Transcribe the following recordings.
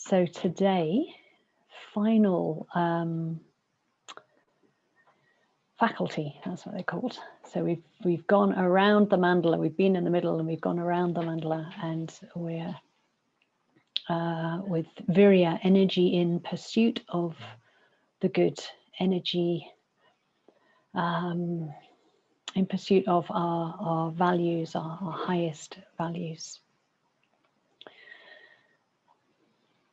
So today, final faculty, that's what they're called. So we've gone around the mandala, we've been in the middle and we've gone around the mandala, and we're with Virya, energy in pursuit of the good, energy in pursuit of our values, our highest values.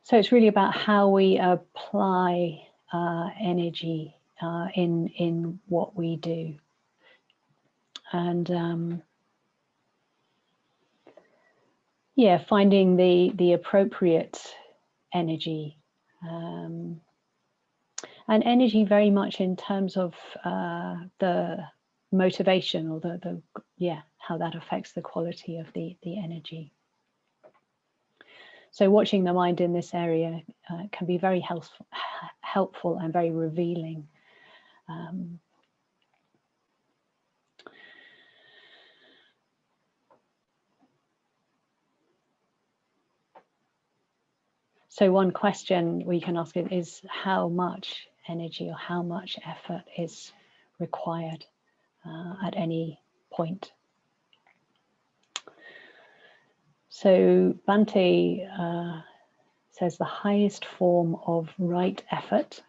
So it's really about how we apply energy in what we do. And yeah, finding the appropriate energy. And energy very much in terms of the motivation, or how that affects the quality of the energy. So watching the mind in this area can be very helpful and very revealing. So one question we can ask is how much energy or how much effort is required at any point. So Bhante says the highest form of right effort,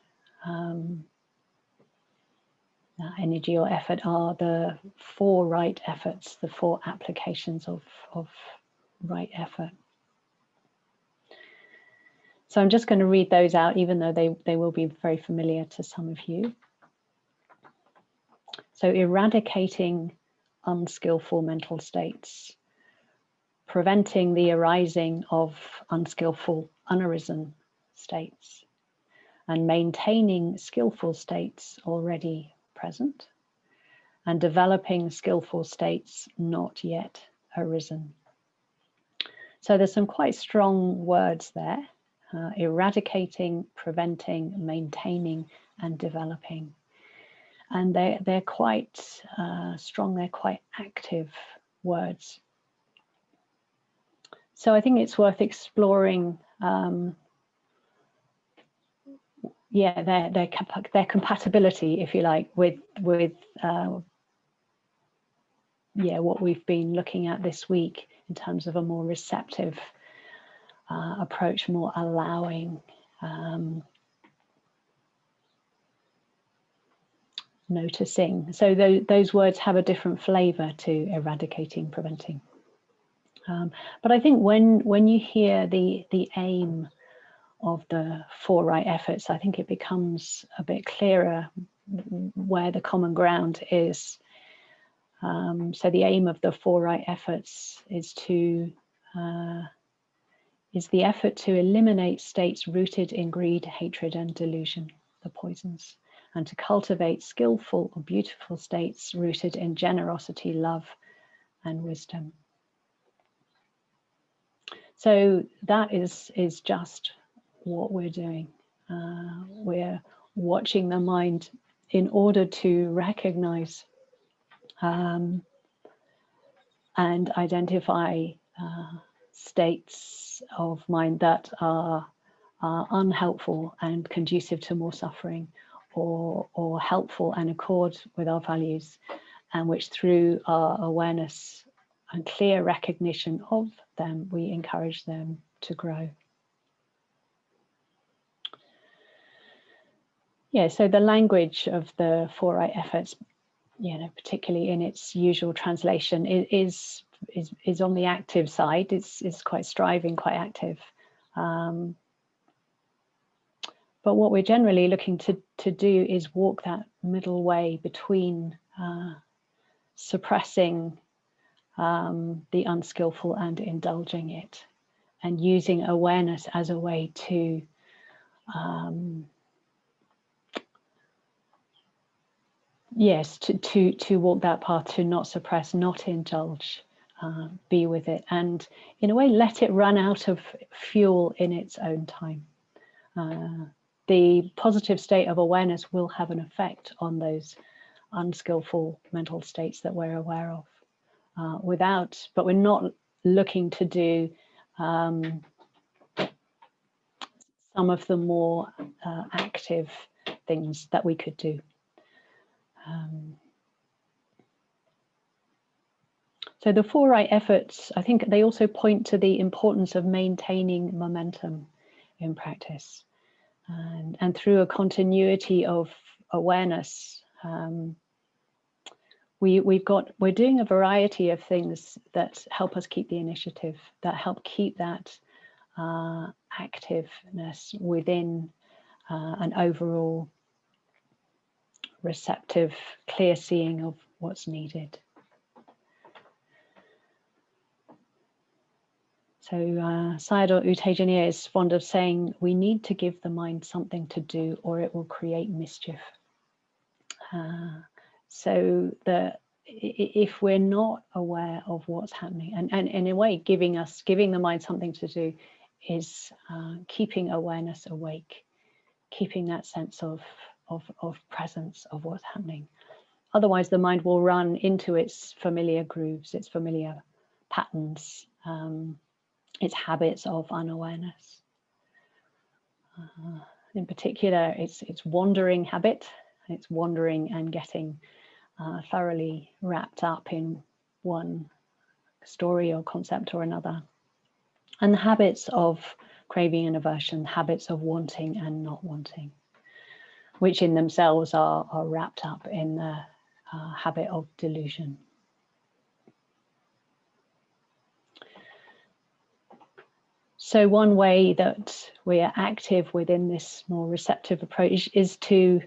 energy or effort, are the 4 right efforts, the 4 applications of right effort. So I'm just going to read those out, even though they will be very familiar to some of you. So eradicating unskillful mental states, preventing the arising of unskillful, unarisen states, and maintaining skillful states already present, and developing skillful states not yet arisen. So there's some quite strong words there. Eradicating, preventing, maintaining, and developing. And they're quite strong, they're quite active words. So I think it's worth exploring their compatibility, if you like, with what we've been looking at this week in terms of a more receptive approach, more allowing, noticing. So those words have a different flavor to eradicating, preventing. But I think when you hear the aim of the 4 right efforts, I think it becomes a bit clearer where the common ground is. So the aim of the 4 right efforts is the effort to eliminate states rooted in greed, hatred, and delusion, the poisons, and to cultivate skillful or beautiful states rooted in generosity, love, and wisdom. So that is just what we're doing. We're watching the mind in order to recognize and identify states of mind that are unhelpful and conducive to more suffering, or helpful and accord with our values, and which through our awareness and clear recognition of them, we encourage them to grow. Yeah, so the language of the 4 right efforts, particularly in its usual translation, is on the active side. It's quite striving, quite active. But what we're generally looking to do is walk that middle way between suppressing the unskillful and indulging it, and using awareness as a way to to walk that path, to not suppress, not indulge, be with it, and in a way let it run out of fuel in its own time. The positive state of awareness will have an effect on those unskillful mental states that we're aware of. But we're not looking to do some of the more active things that we could do. So the four right efforts, I think they also point to the importance of maintaining momentum in practice, and through a continuity of awareness. We're doing a variety of things that help us keep the initiative, that help keep that activeness within an overall receptive, clear seeing of what's needed. So Sayadaw U Tejaniya is fond of saying, we need to give the mind something to do or it will create mischief. So if we're not aware of what's happening, and in a way giving the mind something to do is keeping awareness awake, keeping that sense of presence of what's happening. Otherwise the mind will run into its familiar grooves, its familiar patterns, its habits of unawareness. In particular, it's wandering habit. It's wandering and getting thoroughly wrapped up in one story or concept or another. And the habits of craving and aversion, habits of wanting and not wanting, which in themselves are wrapped up in the habit of delusion. So one way that we are active within this more receptive approach is to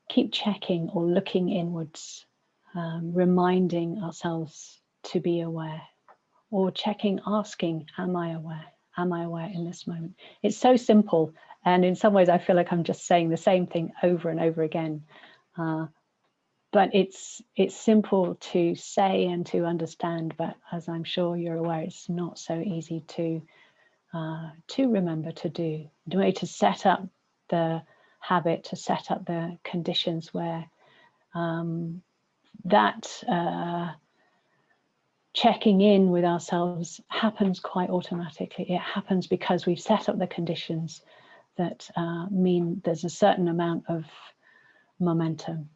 keep checking or looking inwards, reminding ourselves to be aware, or asking, am I aware? Am I aware in this moment? It's so simple, and in some ways I feel like I'm just saying the same thing over and over again. But it's simple to say and to understand, but as I'm sure you're aware, it's not so easy to remember to do. The way to set up the habit, to set up the conditions where that checking in with ourselves happens quite automatically. It happens because we've set up the conditions that mean there's a certain amount of momentum.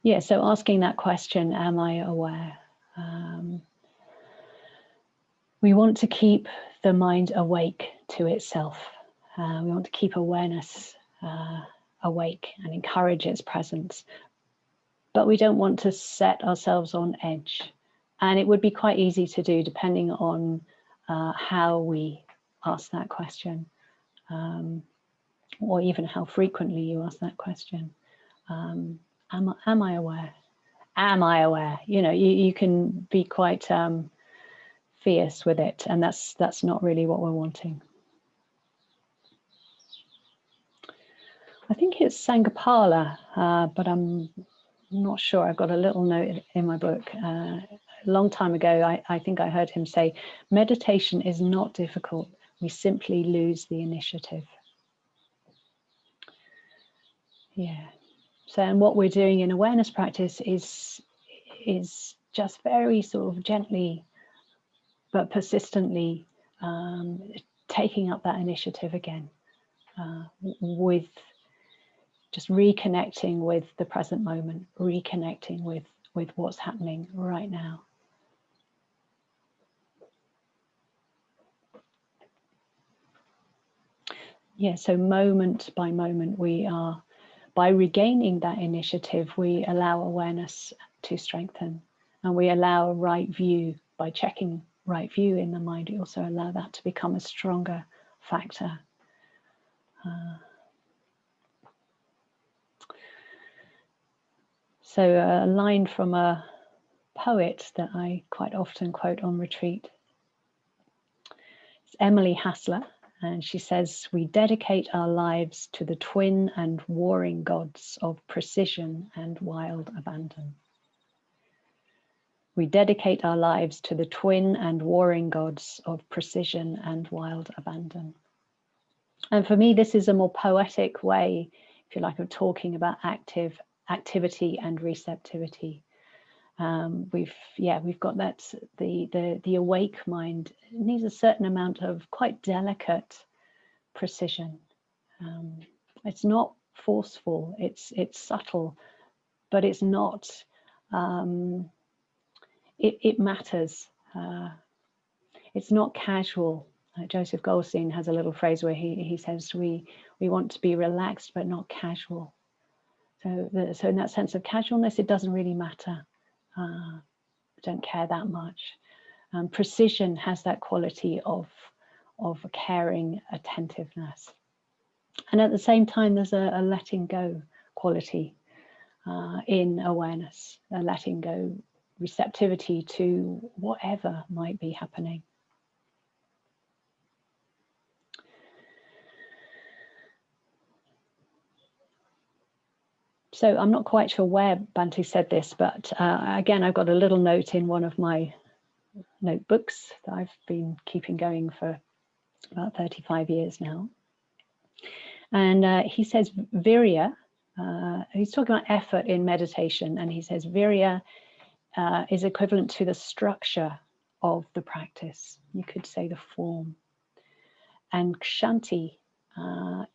Yeah, so asking that question, am I aware? We want to keep the mind awake to itself. We want to keep awareness awake and encourage its presence. But we don't want to set ourselves on edge. And it would be quite easy to do depending on how we ask that question, or even how frequently you ask that question. Am I aware? Am I aware? You know, you can be quite fierce with it, and that's not really what we're wanting. I think it's Sangapala, but I'm not sure. I've got a little note in my book. A long time ago, I think I heard him say, meditation is not difficult. We simply lose the initiative. Yeah. So, and what we're doing in awareness practice is just very sort of gently but persistently taking up that initiative again, with just reconnecting with the present moment, reconnecting with what's happening right now. Yeah, so moment by moment by regaining that initiative, we allow awareness to strengthen, and we allow right view. By checking right view in the mind, we also allow that to become a stronger factor. So a line from a poet that I quite often quote on retreat. It's Emily Hassler, and she says, we dedicate our lives to the twin and warring gods of precision and wild abandon. We dedicate our lives to the twin and warring gods of precision and wild abandon. And for me, this is a more poetic way, if you like, of talking about activity and receptivity. We've got that the awake mind needs a certain amount of quite delicate precision. It's not forceful, it's subtle, but it's not. It matters. It's not casual. Joseph Goldstein has a little phrase where he says we want to be relaxed but not casual. So in that sense of casualness, it doesn't really matter. Don't care that much. Precision has that quality of caring attentiveness, and at the same time, there's a letting go quality in awareness, a letting go receptivity to whatever might be happening. So I'm not quite sure where Bhante said this, but again, I've got a little note in one of my notebooks that I've been keeping going for about 35 years now. And he says Virya, he's talking about effort in meditation, and he says Virya is equivalent to the structure of the practice. You could say the form. And Kshanti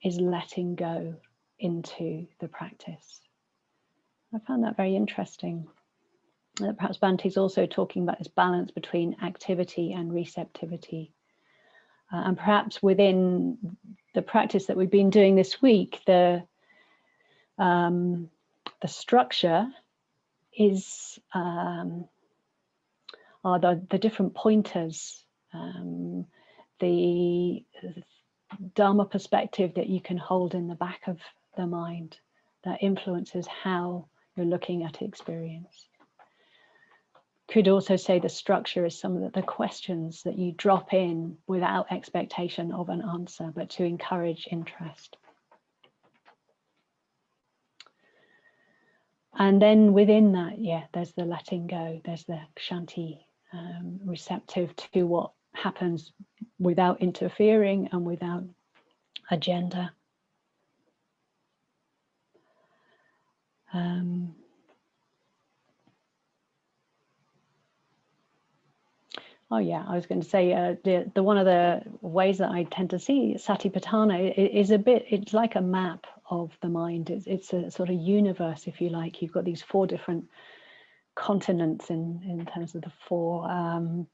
is letting go into the practice. I found that very interesting. Perhaps Bhante's also talking about this balance between activity and receptivity. And perhaps within the practice that we've been doing this week, the structure is are the different pointers, the Dharma perspective that you can hold in the back of the mind that influences how you're looking at experience. Could also say the structure is some of the questions that you drop in without expectation of an answer, but to encourage interest. And then within that, there's the letting go, there's the Kshanti, receptive to what happens without interfering and without agenda. I was going to say the one of the ways that I tend to see Satipatthana is it's like a map of the mind. It's a sort of universe, if you like. You've got these 4 different continents in terms of the 4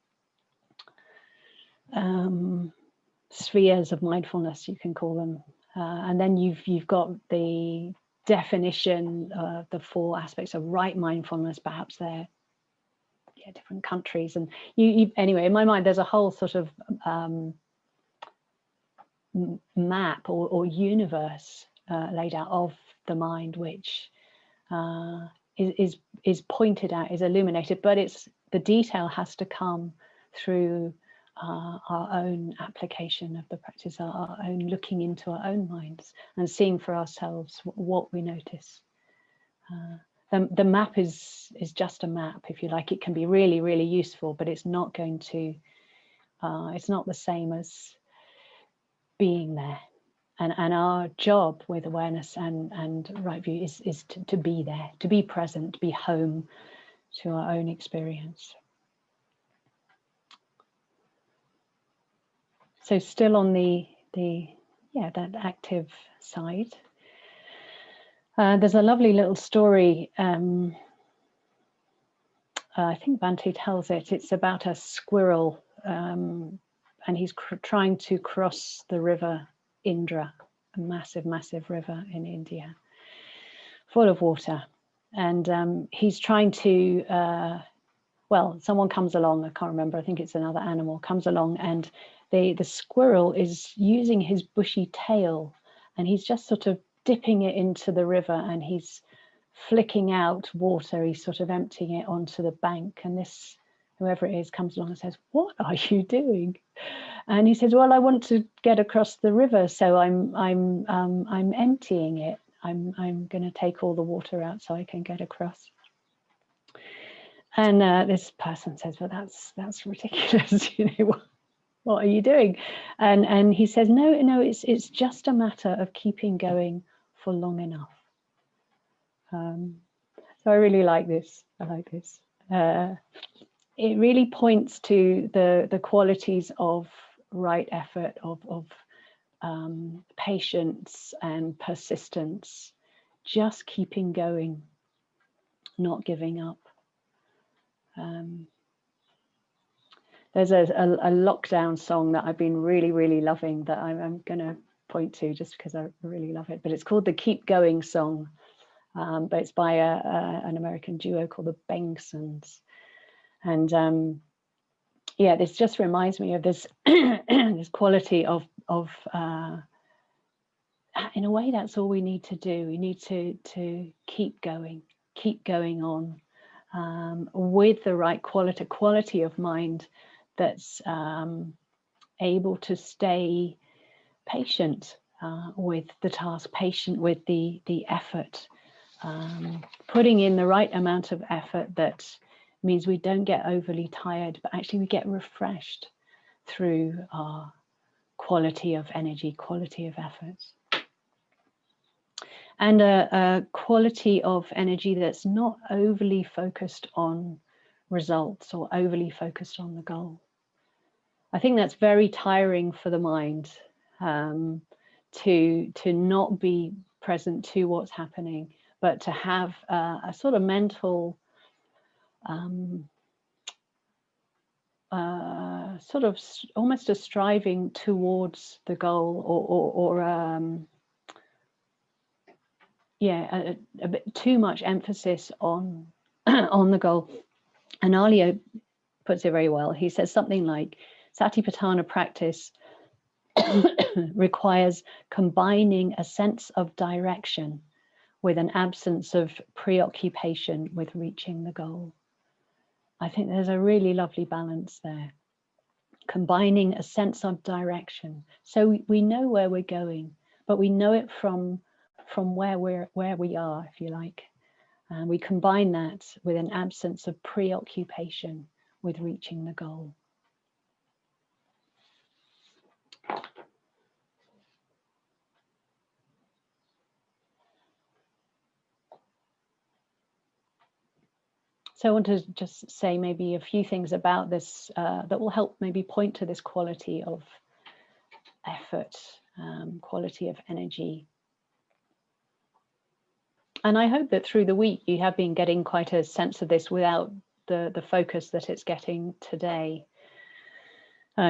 spheres of mindfulness, you can call them, and then you've got the definition of the 4 aspects of right mindfulness. Perhaps they're different countries, and you anyway, in my mind there's a whole sort of map or universe laid out of the mind, which is pointed out, is illuminated, but the detail has to come through our own application of the practice, our own looking into our own minds and seeing for ourselves what we notice. The map is just a map, if you like. It can be really, really useful, but it's not going to, it's not the same as being there. And our job with awareness and right view is to be there, to be present, to be home to our own experience. So still on that active side. There's a lovely little story, I think Bhante tells it. It's about a squirrel, and he's trying to cross the river Indra, a massive, massive river in India, full of water. And he's trying to, someone comes along, I can't remember, I think it's another animal, comes along, and the squirrel is using his bushy tail, and he's just sort of dipping it into the river, and he's flicking out water. He's sort of emptying it onto the bank, and this, whoever it is, comes along and says, "What are you doing?" And he says, "Well, I want to get across the river, so I'm emptying it. I'm going to take all the water out so I can get across." And this person says, "Well, that's ridiculous. What are you doing?" And he says, no, it's just a matter of keeping going for long enough. So I really like this. I like this. it really points to the qualities of right effort, of patience and persistence, just keeping going, not giving up. There's a lockdown song that I've been really loving that I'm going to point to just because I really love it, but it's called the Keep Going song, but it's by an American duo called the Bengsons. And yeah, this just reminds me of this this quality of in a way, that's all we need to do. We need to keep going on with the right quality of mind that's able to stay patient with the task, patient with the effort, putting in the right amount of effort that means we don't get overly tired, but actually we get refreshed through our quality of energy, quality of effort. And a quality of energy that's not overly focused on results or overly focused on the goal. I think that's very tiring for the mind, to not be present to what's happening, but to have a sort of mental sort of almost a striving towards the goal, or yeah, a bit too much emphasis on on the goal. And Alio puts it very well. He says something like, Satipatthana practice requires combining a sense of direction with an absence of preoccupation with reaching the goal. I think there's a really lovely balance there. Combining a sense of direction. So we know where we're going, but we know it from where we are, if you like. And we combine that with an absence of preoccupation with reaching the goal. So I want to just say maybe a few things about this that will help maybe point to this quality of effort, quality of energy. And I hope that through the week you have been getting quite a sense of this without the focus that it's getting today,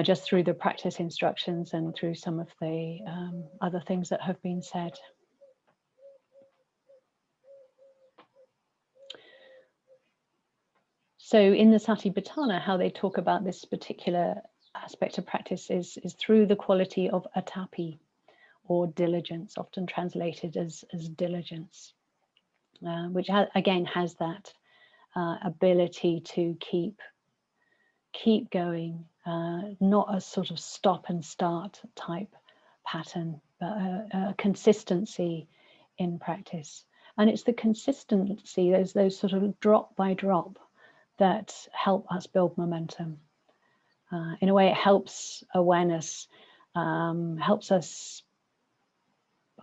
just through the practice instructions and through some of the other things that have been said. So in the Satipatthana, how they talk about this particular aspect of practice is through the quality of atapi, or diligence, often translated as diligence, which again has that ability to keep going, not a sort of stop and start type pattern, but a consistency in practice. And it's the consistency, those sort of drop by drop, that help us build momentum. In a way, it helps awareness, helps us,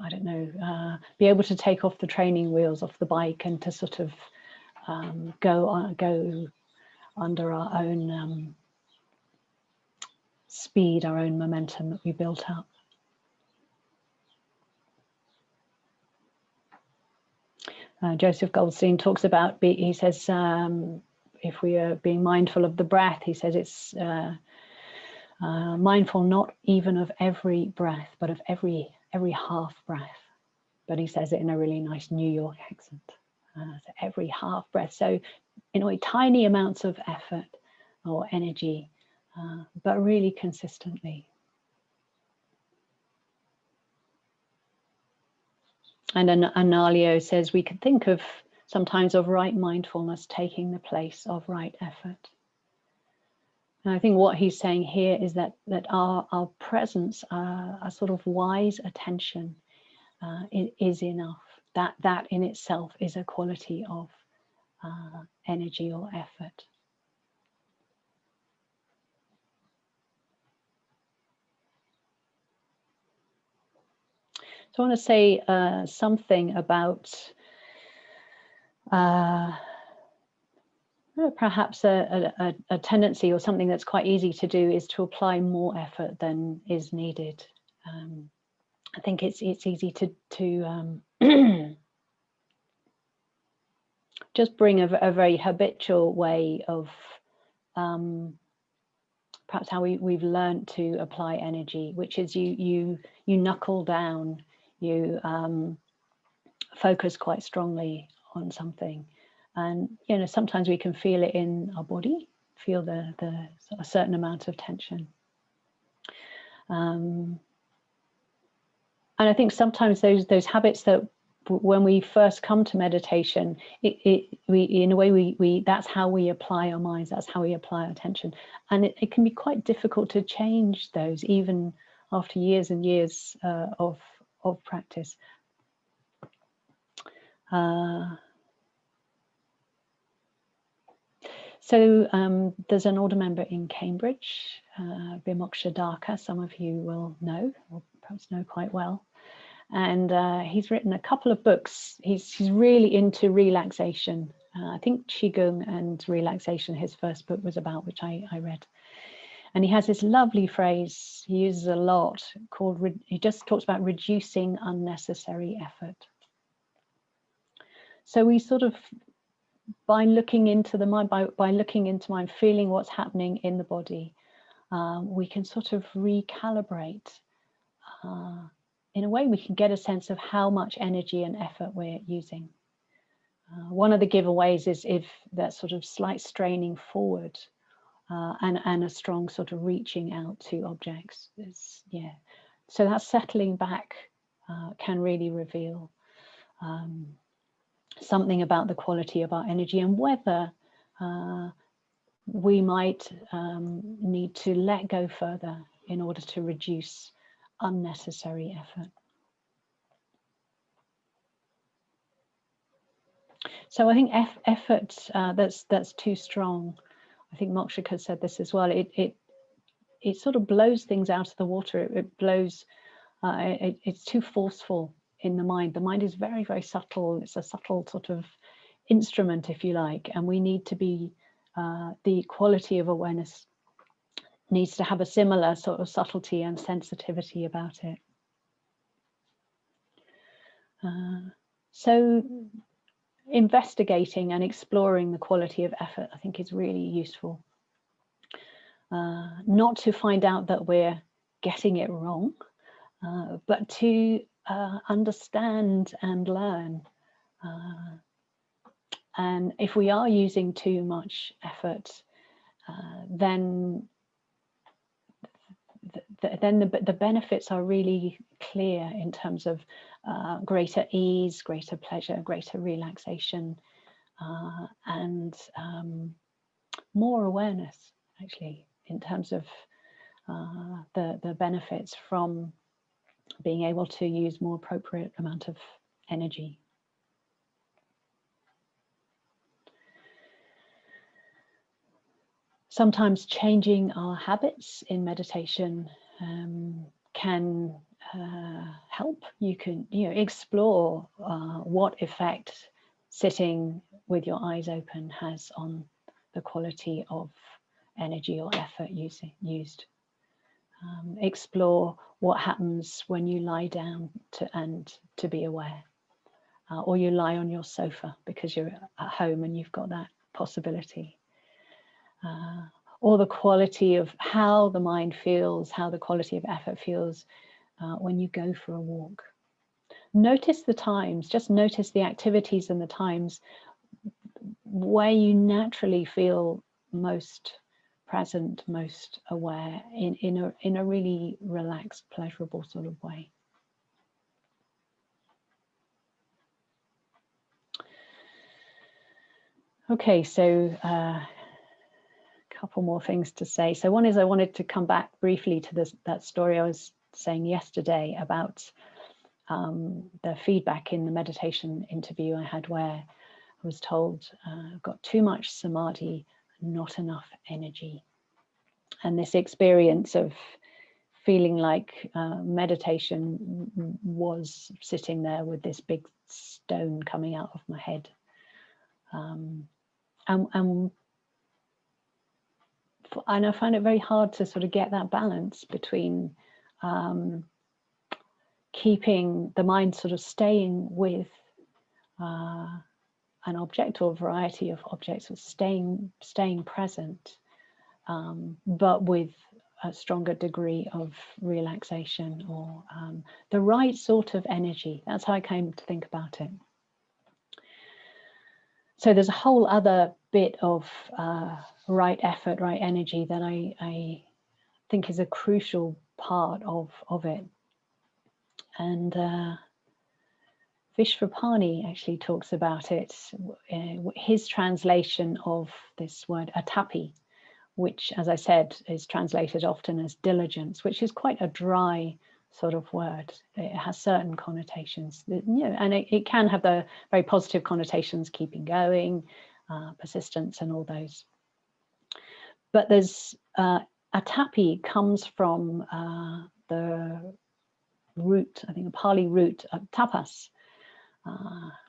I don't know, be able to take off the training wheels off the bike and to sort of go under our own speed, our own momentum that we built up. Joseph Goldstein talks about, he says, if we are being mindful of the breath, he says it's mindful not even of every breath, but of every half breath. But he says it in a really nice New York accent. So every half breath. So in a way, tiny amounts of effort or energy, but really consistently. And Analio says we can think of sometimes of right mindfulness taking the place of right effort. And I think what he's saying here is that our presence, a sort of wise attention, is enough. That in itself is a quality of energy or effort. So I want to say something about Perhaps a tendency or something that's quite easy to do is to apply more effort than is needed. I think it's easy to just bring a very habitual way of perhaps how we've learned to apply energy, which is you knuckle down, you focus quite strongly on something, and sometimes we can feel it in our body, feel the a certain amount of tension, and I think sometimes those habits that when we first come to meditation, we in a way we that's how we apply our minds, that's how we apply our attention, and it can be quite difficult to change those even after years and years of practice. So there's an order member in Cambridge, Vimoksha Dharka, some of you will know, or perhaps know quite well. And he's written a couple of books. He's really into relaxation. I think Qigong and relaxation, his first book was about, which I read. And he has this lovely phrase he uses a lot called, he just talks about reducing unnecessary effort. So we sort of, by looking into the mind, by looking into mind, feeling what's happening in the body, we can sort of recalibrate. In a way, we can get a sense of how much energy and effort we're using. One of the giveaways is if that sort of slight straining forward and a strong sort of reaching out to objects. So that settling back can really reveal something about the quality of our energy and whether we might need to let go further in order to reduce unnecessary effort. So I think effort that's too strong. I think Mokshika said this as well. It sort of blows things out of the water. It blows. It's too forceful in the mind. The mind is very, very subtle. It's a subtle sort of instrument, if you like, and we need to be the quality of awareness needs to have a similar sort of subtlety and sensitivity about it. So investigating and exploring the quality of effort, I think, is really useful. Not to find out that we're getting it wrong, but to understand and learn. And if we are using too much effort, then the benefits are really clear in terms of greater ease, greater pleasure, greater relaxation, and more awareness, actually, in terms of the benefits from being able to use more appropriate amount of energy. Sometimes changing our habits in meditation can help. You can explore what effect sitting with your eyes open has on the quality of energy or effort used. Explore what happens when you lie down to be aware, or you lie on your sofa because you're at home and you've got that possibility. Or the quality of how the mind feels, how the quality of effort feels when you go for a walk. Notice the times, just notice the activities and the times where you naturally feel most present, most aware in a really relaxed, pleasurable sort of way. Okay, so couple more things to say. So one is I wanted to come back briefly to that story I was saying yesterday about the feedback in the meditation interview I had, where I was told I've got too much samadhi, not enough energy. And this experience of feeling like meditation was sitting there with this big stone coming out of my head. And and I find it very hard to sort of get that balance between keeping the mind sort of staying with an object or a variety of objects, or staying present, but with a stronger degree of relaxation, or the right sort of energy. That's how I came to think about it. So there's a whole other bit of right effort, right energy that I think is a crucial part of it. And Vajradevi actually talks about it, his translation of this word atapi, which, as I said, is translated often as diligence, which is quite a dry sort of word. It has certain connotations, and it can have the very positive connotations, keeping going, persistence, and all those. But there's atapi comes from the root, I think a Pali root, tapas,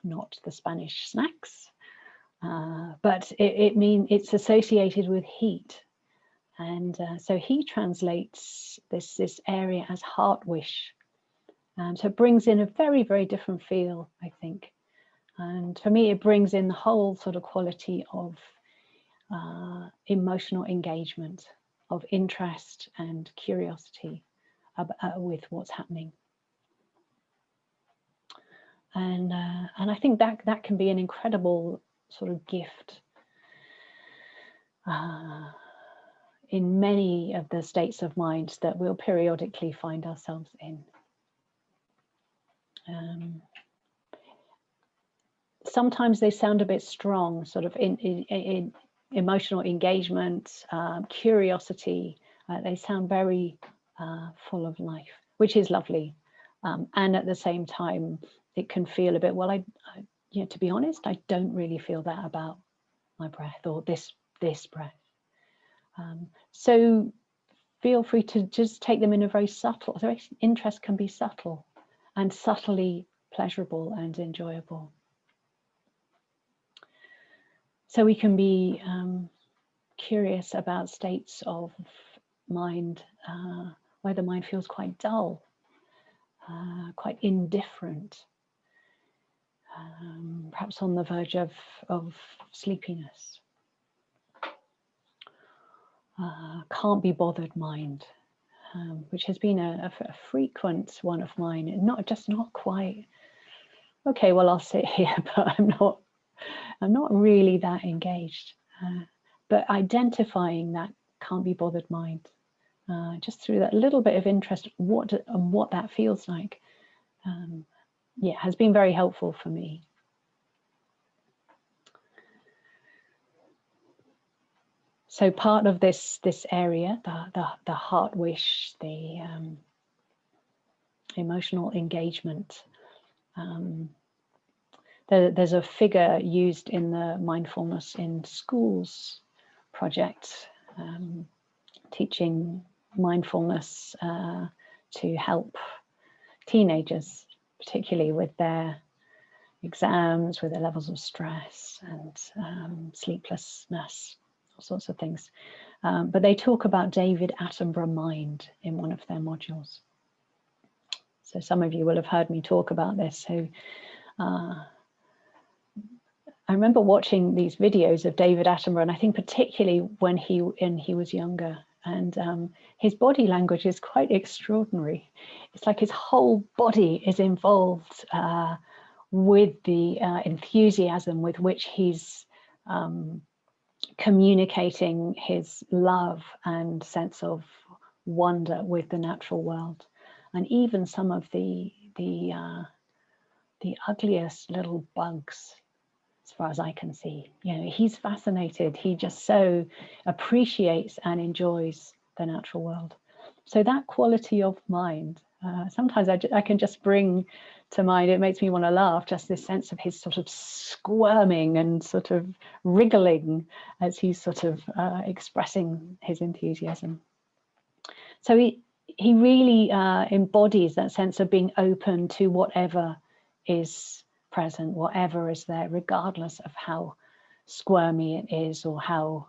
not the Spanish snacks, but it means it's associated with heat. And so he translates this area as heart wish. So it brings in a very, very different feel, I think. And for me, it brings in the whole sort of quality of emotional engagement, of interest and curiosity with what's happening. And I think that can be an incredible sort of gift in many of the states of mind that we'll periodically find ourselves in. Sometimes they sound a bit strong, sort of in emotional engagement, curiosity. They sound very full of life, which is lovely. And at the same time, it can feel a bit, well, to be honest, I don't really feel that about my breath, or this breath. So feel free to just take them in a very subtle, so interest can be subtle and subtly pleasurable and enjoyable. So we can be curious about states of mind where the mind feels quite dull, quite indifferent, perhaps on the verge of sleepiness. Can't be bothered mind, which has been a frequent one of mine. Not quite, okay, well, I'll sit here, but I'm not really that engaged. But identifying that can't be bothered mind, just through that little bit of interest, what that feels like, has been very helpful for me. So part of this area, the heart wish, the emotional engagement. There's a figure used in the Mindfulness in Schools project, teaching mindfulness to help teenagers, particularly with their exams, with their levels of stress and sleeplessness, all sorts of things. But they talk about David Attenborough mind in one of their modules. So some of you will have heard me talk about this. So I remember watching these videos of David Attenborough, and I think particularly when he was younger, and his body language is quite extraordinary. It's like his whole body is involved with the enthusiasm with which he's communicating his love and sense of wonder with the natural world. And even some of the ugliest little bugs, as far as I can see, he's fascinated. He just so appreciates and enjoys the natural world. So that quality of mind, sometimes I can just bring to mind, it makes me want to laugh, just this sense of his sort of squirming and sort of wriggling as he's sort of expressing his enthusiasm. So he really embodies that sense of being open to whatever is present, whatever is there, regardless of how squirmy it is or how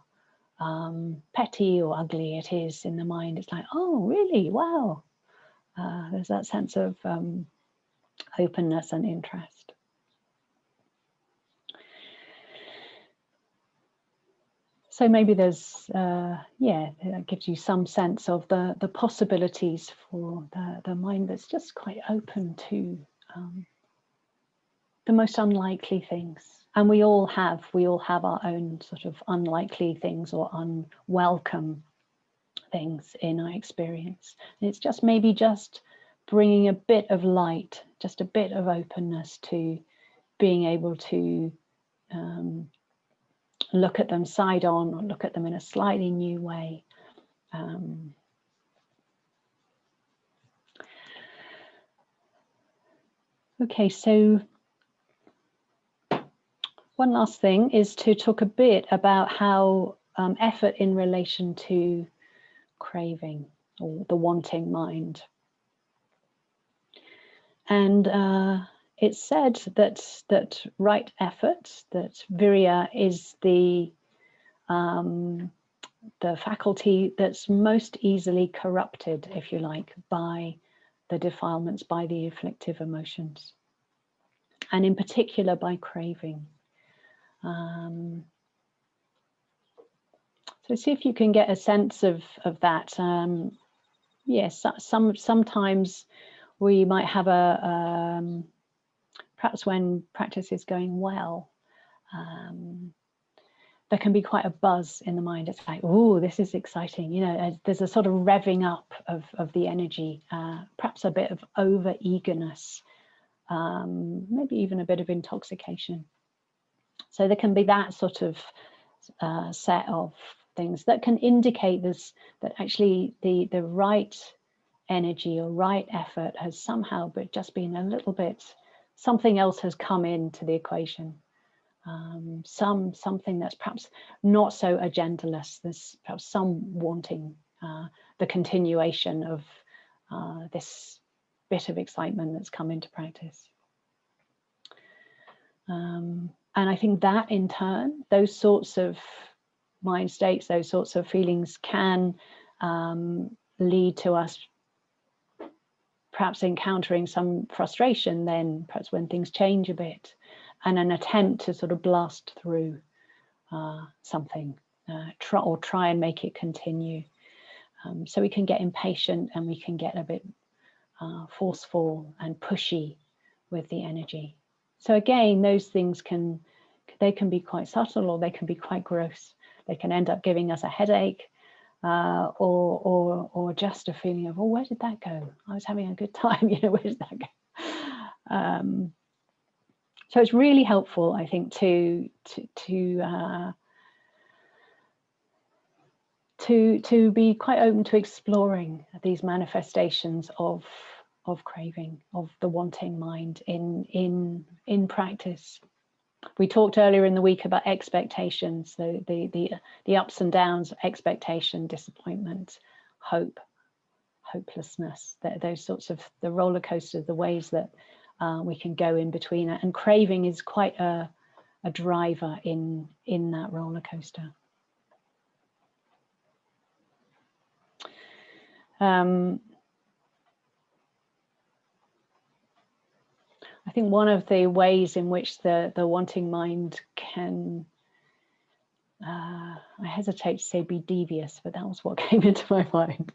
petty or ugly it is in the mind, it's like, oh, really? Wow. There's that sense of openness and interest. So maybe there's, that gives you some sense of the possibilities for the mind that's just quite open to the most unlikely things. And we all have our own sort of unlikely things or unwelcome things in our experience. And it's just maybe just bringing a bit of light, just a bit of openness to being able to look at them side on, or look at them in a slightly new way. Okay, so one last thing is to talk a bit about how effort in relation to craving or the wanting mind. And it's said that right effort, that Virya is the faculty that's most easily corrupted, if you like, by the defilements, by the afflictive emotions, and in particular by craving. So see if you can get a sense of that. Yes, sometimes we might have perhaps when practice is going well, there can be quite a buzz in the mind. It's like, oh, this is exciting. You know, there's a sort of revving up of the energy, perhaps a bit of over eagerness, maybe even a bit of intoxication. So there can be that sort of set of things that can indicate this, that actually the right energy or right effort has somehow but just been a little bit, something else has come into the equation. Something that's perhaps not so agendaless. There's perhaps some wanting the continuation of this bit of excitement that's come into practice. And I think that in turn, those sorts of mind states, those sorts of feelings can lead to us perhaps encountering some frustration then, perhaps when things change a bit, and an attempt to sort of blast through something, try and make it continue. So we can get impatient and we can get a bit forceful and pushy with the energy. So again, those things can be quite subtle, or they can be quite gross. They can end up giving us a headache, or just a feeling of, oh, where did that go? I was having a good time, you know, where did that go? So it's really helpful, I think, to be quite open to exploring these manifestations of craving, of the wanting mind in practice. We talked earlier in the week about expectations, so the ups and downs, expectation, disappointment, hope, hopelessness, those sorts of the roller coaster, the ways that we can go in between it. And craving is quite a driver in that roller coaster. I think one of the ways in which the wanting mind can, I hesitate to say be devious, but that was what came into my mind.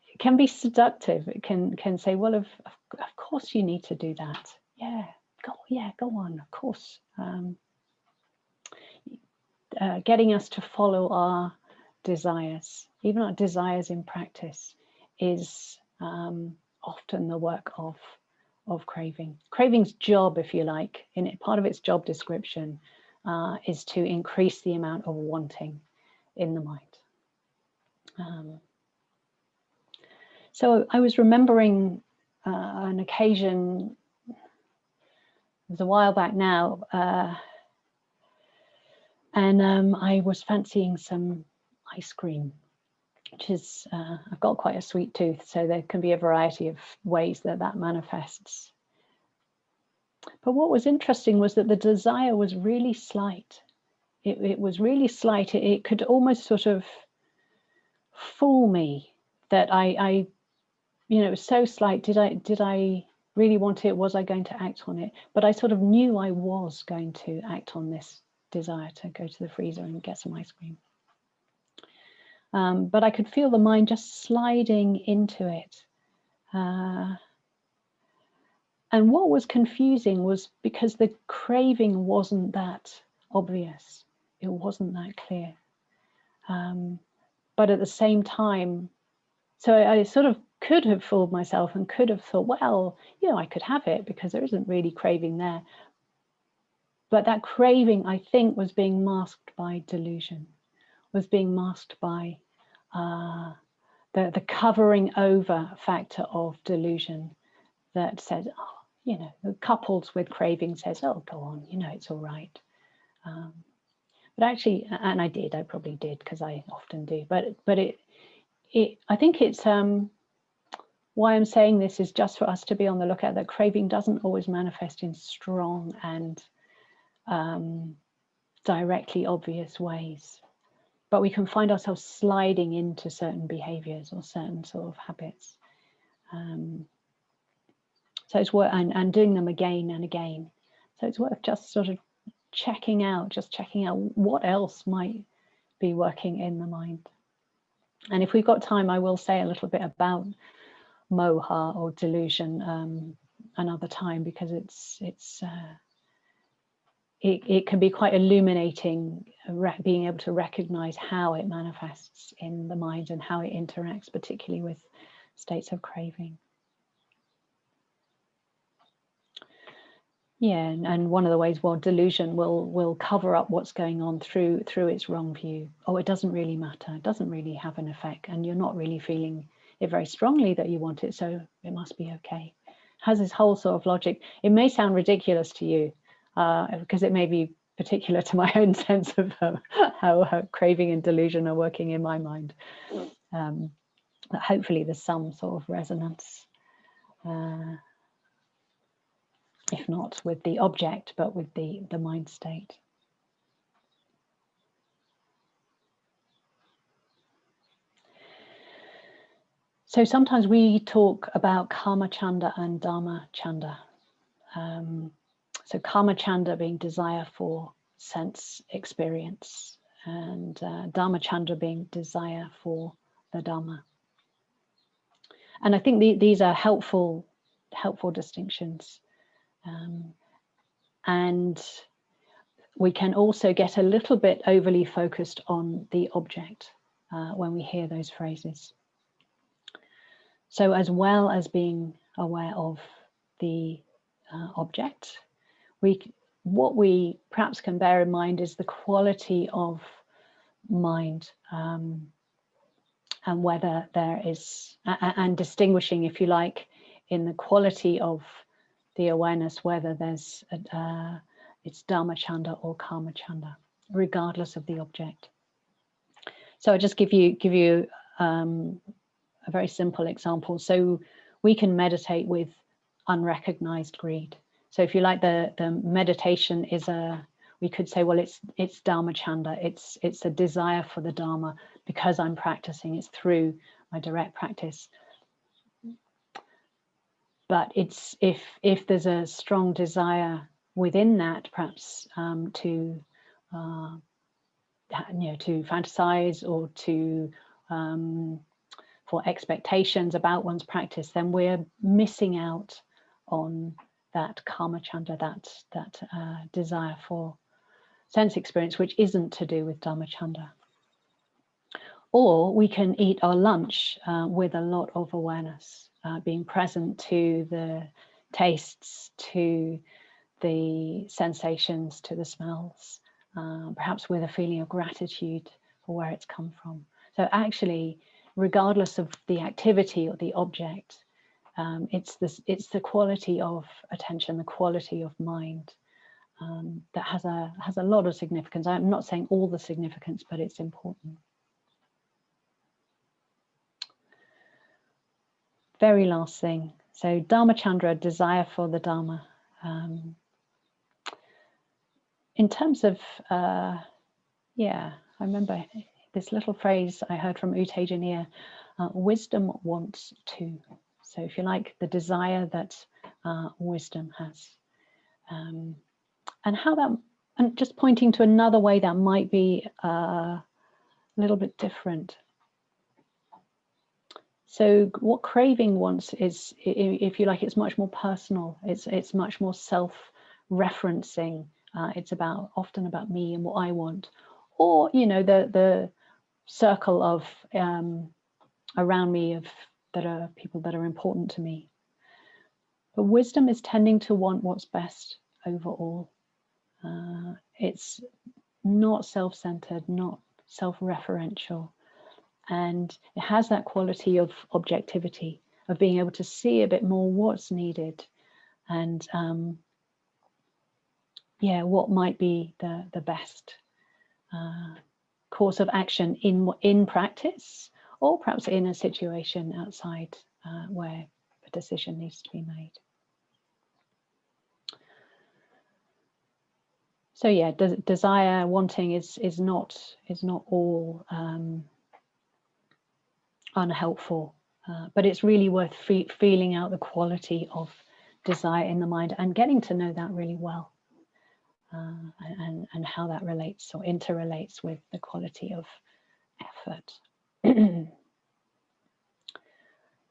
It can be seductive. It can say, well, of course you need to do that. Yeah, go on, of course. Getting us to follow our desires, even our desires in practice, is often the work of craving. Craving's job, if you like, part of its job description is to increase the amount of wanting in the mind. So I was remembering an occasion, it was a while back now, and I was fancying some ice cream, which is, I've got quite a sweet tooth, so there can be a variety of ways that manifests. But what was interesting was that the desire was really slight. It was really slight. It could almost sort of fool me that I it was so slight. Did I really want it? Was I going to act on it? But I sort of knew I was going to act on this desire to go to the freezer and get some ice cream. But I could feel the mind just sliding into it. And what was confusing was because the craving wasn't that obvious. It wasn't that clear. But at the same time, so I sort of could have fooled myself and could have thought, well, I could have it because there isn't really craving there. But that craving, I think, was being masked by delusion, was being masked by the covering over factor of delusion that says, coupled with craving says, oh, go on, it's all right. But actually, and I probably did because I often do, but I think it's why I'm saying this is just for us to be on the lookout that craving doesn't always manifest in strong and directly obvious ways, but we can find ourselves sliding into certain behaviors or certain sort of habits. So it's worth, and doing them again and again. So it's worth just sort of checking out what else might be working in the mind. And if we've got time, I will say a little bit about moha or delusion another time, because it can be quite illuminating, being able to recognize how it manifests in the mind and how it interacts, particularly with states of craving. Yeah, and one of the ways, well, delusion will cover up what's going on through its wrong view. Oh, it doesn't really matter. It doesn't really have an effect, and you're not really feeling it very strongly that you want it, so it must be okay. It has this whole sort of logic. It may sound ridiculous to you because it may be particular to my own sense of how craving and delusion are working in my mind. But hopefully there's some sort of resonance. If not with the object, but with the mind state. So sometimes we talk about Kama Chanda and Dharma Chanda. So Kama Chanda being desire for sense experience, and Dharma Chanda being desire for the Dharma. And I think these are helpful distinctions. And we can also get a little bit overly focused on the object when we hear those phrases. So as well as being aware of the object, what we perhaps can bear in mind is the quality of mind, and whether there is, and distinguishing, if you like, in the quality of the awareness, whether there's it's Dharma Chanda or Kama Chanda, regardless of the object. So I'll just give you a very simple example. So we can meditate with unrecognized greed. So if you like, the meditation is we could say, well, it's Dharma Chanda. It's a desire for the Dharma because I'm practicing. It's through my direct practice. But it's if there's a strong desire within that, perhaps to fantasize or to for expectations about one's practice, then we're missing out on that Kama Chanda, that desire for sense experience, which isn't to do with Dharma Chanda. Or we can eat our lunch with a lot of awareness, being present to the tastes, to the sensations, to the smells, perhaps with a feeling of gratitude for where it's come from. So actually, regardless of the activity or the object, it's the quality of attention, the quality of mind that has a lot of significance. I'm not saying all the significance, but it's important. Very last thing. So Dharma Chandra, desire for the Dharma. In terms of, yeah, I remember this little phrase I heard from U Tejaniya, wisdom wants to. So if you like, the desire that wisdom has. And how that, and just pointing to another way that might be a little bit different. So what craving wants is, if you like, it's much more personal. It's much more self-referencing. It's often about me and what I want, or the circle of around me that are people that are important to me. But wisdom is tending to want what's best overall. It's not self-centered, not self-referential. And it has that quality of objectivity, of being able to see a bit more what's needed, and what might be the best course of action in practice, or perhaps in a situation outside where a decision needs to be made. So yeah, desire, wanting is not all unhelpful, but it's really worth feeling out the quality of desire in the mind and getting to know that really well, and how that relates or interrelates with the quality of effort.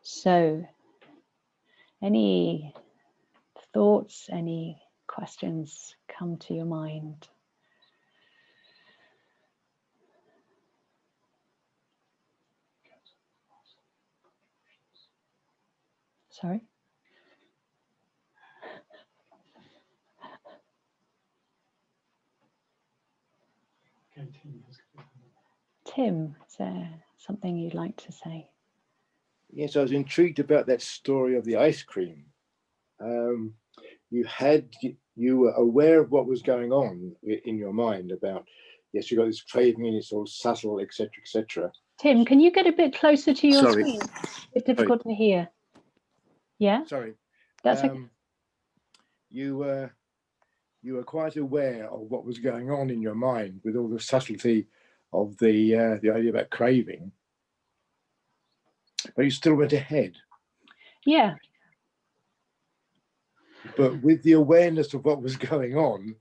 So, any thoughts, any questions come to your mind? Sorry? Tim, is there something you'd like to say? Yes, I was intrigued about that story of the ice cream. You were aware of what was going on in your mind about, yes, you got this craving and it's all subtle, etc., etc. Tim, can you get a bit closer to your screen? It's a bit difficult to hear. Yeah? Sorry. That's okay. You were quite aware of what was going on in your mind with all the subtlety of the idea about craving, but you still went ahead. Yeah. But with the awareness of what was going on,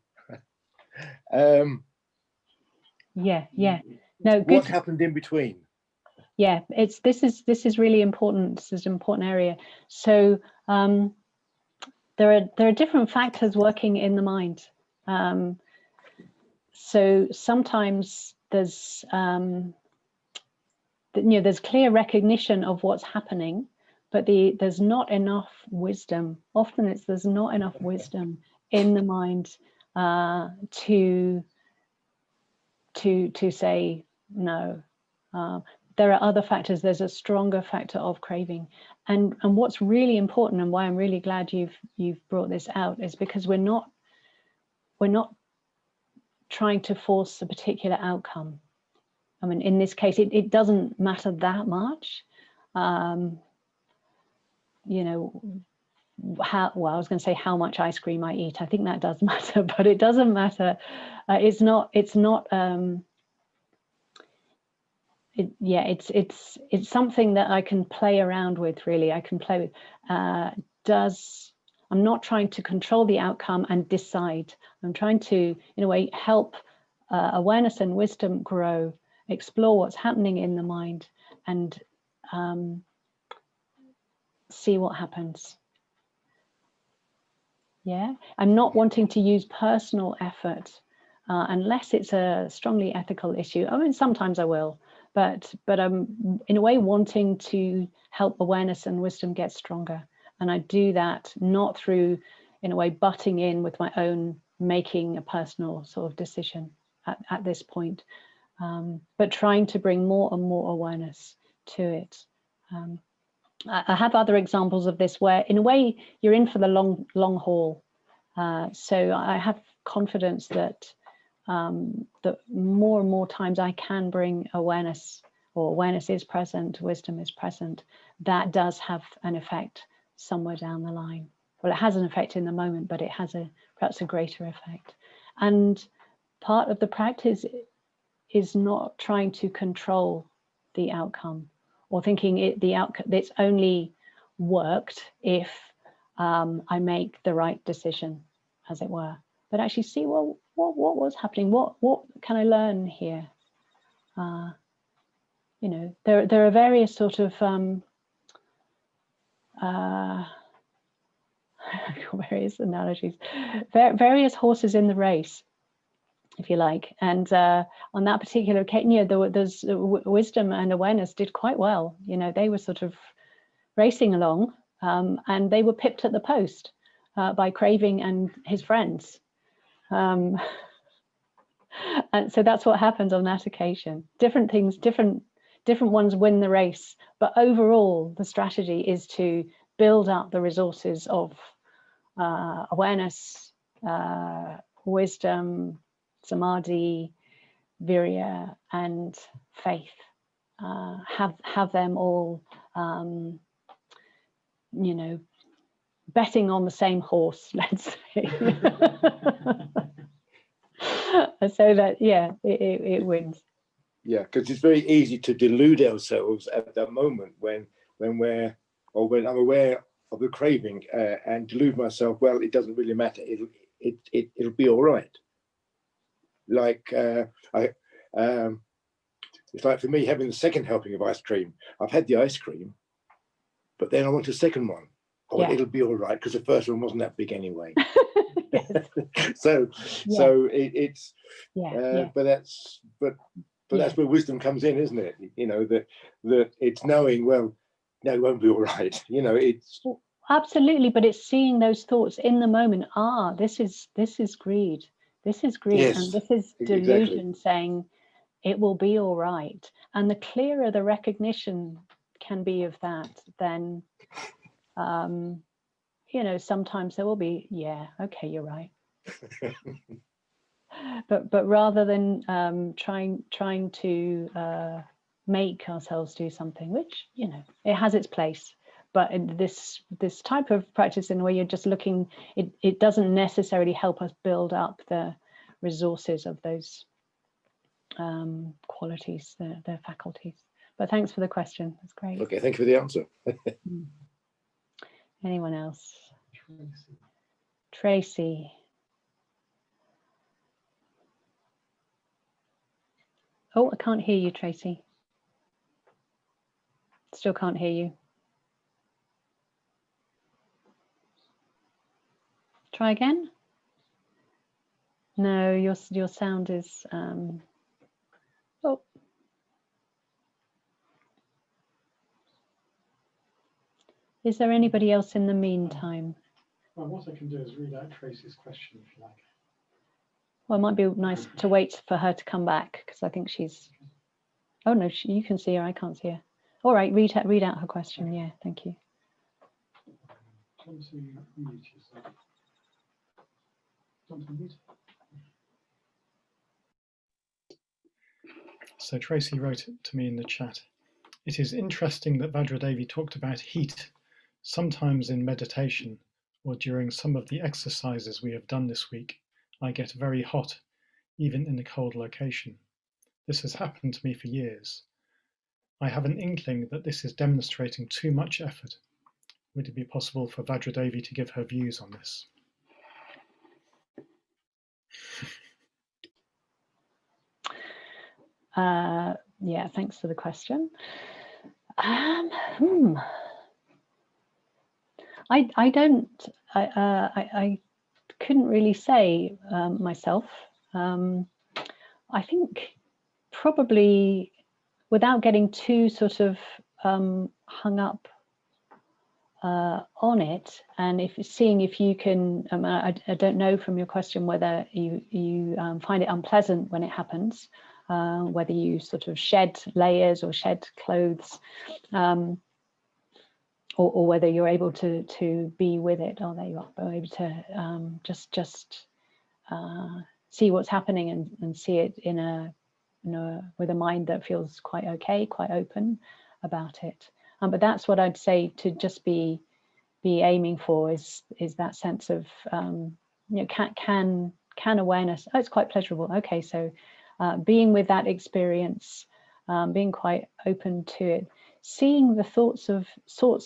yeah. No, good. What happened in between? Yeah, this is really important. This is an important area. So there are different factors working in the mind. So sometimes there's there's clear recognition of what's happening, but there's not enough wisdom. Often there's not enough wisdom in the mind to say no. There are other factors. There's a stronger factor of craving, and what's really important, and why I'm really glad you've brought this out, is because we're not trying to force a particular outcome. I mean, in this case, it doesn't matter that much. I was going to say how much ice cream I eat. I think that does matter, but it doesn't matter. It's something that I can play around with. Really, I can play with. I'm not trying to control the outcome and decide. I'm trying to, in a way, help awareness and wisdom grow, explore what's happening in the mind, and see what happens. Yeah, I'm not wanting to use personal effort unless it's a strongly ethical issue. I mean, sometimes I will, but I'm in a way wanting to help awareness and wisdom get stronger. And I do that not through, in a way, butting in with my own making a personal sort of decision at this point, but trying to bring more and more awareness to it. I have other examples of this where, in a way, you're in for the long haul. So I have confidence that that more and more times I can bring awareness, or awareness is present, wisdom is present. That does have an effect somewhere down the line. well, it has an effect in the moment, but it has perhaps a greater effect. And part of the practice is not trying to control the outcome, or thinking it's only worked if I make the right decision, as it were. But actually see, well, what was happening? What can I learn here? You know, there are various sort of various analogies, various horses in the race, if you like. And on that particular occasion, you know, there's wisdom and awareness did quite well. You know, they were sort of racing along, and they were pipped at the post by Craving and his friends. And so that's what happened on that occasion. Different things, different ones win the race, but overall the strategy is to build up the resources of awareness, wisdom, samadhi, virya, and faith. Have them all, you know, betting on the same horse, let's say. So that, yeah, it wins. Yeah, because it's very easy to delude ourselves at that moment when I'm aware of the craving and delude myself. Well, it doesn't really matter. It'll be all right. Like it's like for me having the second helping of ice cream. I've had the ice cream, but then I want a second one. Oh, yeah. It'll be all right because the first one wasn't that big anyway. So it's but that's where wisdom comes in, isn't it? You know, that it's knowing, well, no, it won't be all right. You know, it's absolutely, but it's seeing those thoughts in the moment. This is greed. This is greed, yes, and this is delusion, exactly, saying it will be all right. And the clearer the recognition can be of that, then you know, sometimes there will be, yeah, okay, you're right. but rather than trying to make ourselves do something, which, you know, it has its place, but in this type of practice in where you're just looking, it doesn't necessarily help us build up the resources of those qualities, their faculties. But thanks for the question. That's great. Okay, thank you for the answer. Anyone else? Tracy. Oh, I can't hear you, Tracy. Still can't hear you. Try again. No, your sound is. Oh. Is there anybody else in the meantime? Well, what I can do is read out Tracy's question if you like. Well, it might be nice to wait for her to come back because I think she's. Oh no, you can see her. I can't see her. All right, read out her question. Okay. Yeah, thank you. So Tracy wrote it to me in the chat. It is interesting that Vajradevi talked about heat, sometimes in meditation or during some of the exercises we have done this week. I get very hot, even in a cold location. This has happened to me for years. I have an inkling that this is demonstrating too much effort. Would it be possible for Vajradevi to give her views on this? Yeah, thanks for the question. I couldn't really say myself. I think probably without getting too sort of hung up on it, and seeing if you can, I don't know from your question whether you find it unpleasant when it happens, whether you sort of shed layers or shed clothes, or whether you're able to be with it. Oh, there you are, able to just see what's happening and see it with a mind that feels quite okay, quite open about it. But that's what I'd say, to just be be aiming for is that sense of can awareness, oh, it's quite pleasurable, okay, so being with that experience, being quite open to it, seeing the sorts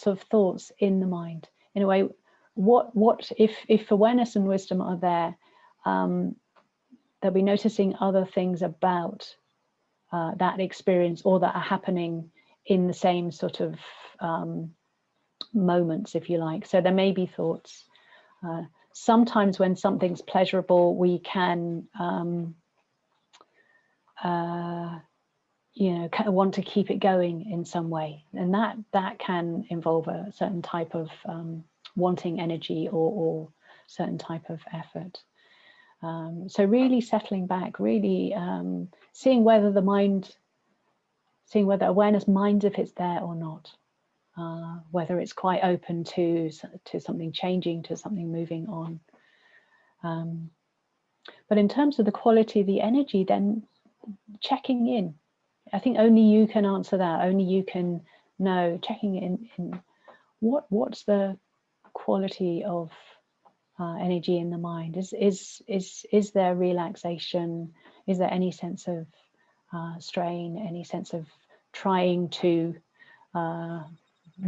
of thoughts in the mind. In a way, what if awareness and wisdom are there, they'll be noticing other things about that experience, or that are happening in the same sort of moments, if you like. So there may be thoughts. Sometimes when something's pleasurable, we can want to keep it going in some way, and that can involve a certain type of wanting energy or certain type of effort. So really settling back, really seeing whether awareness minds if it's there or not, whether it's quite open to something changing, to something moving on. But in terms of the quality of the energy, then checking in. I think only you can answer that. Only you can know, checking in what's the quality of energy in the mind. Is there relaxation? Is there any sense of strain? Any sense of trying to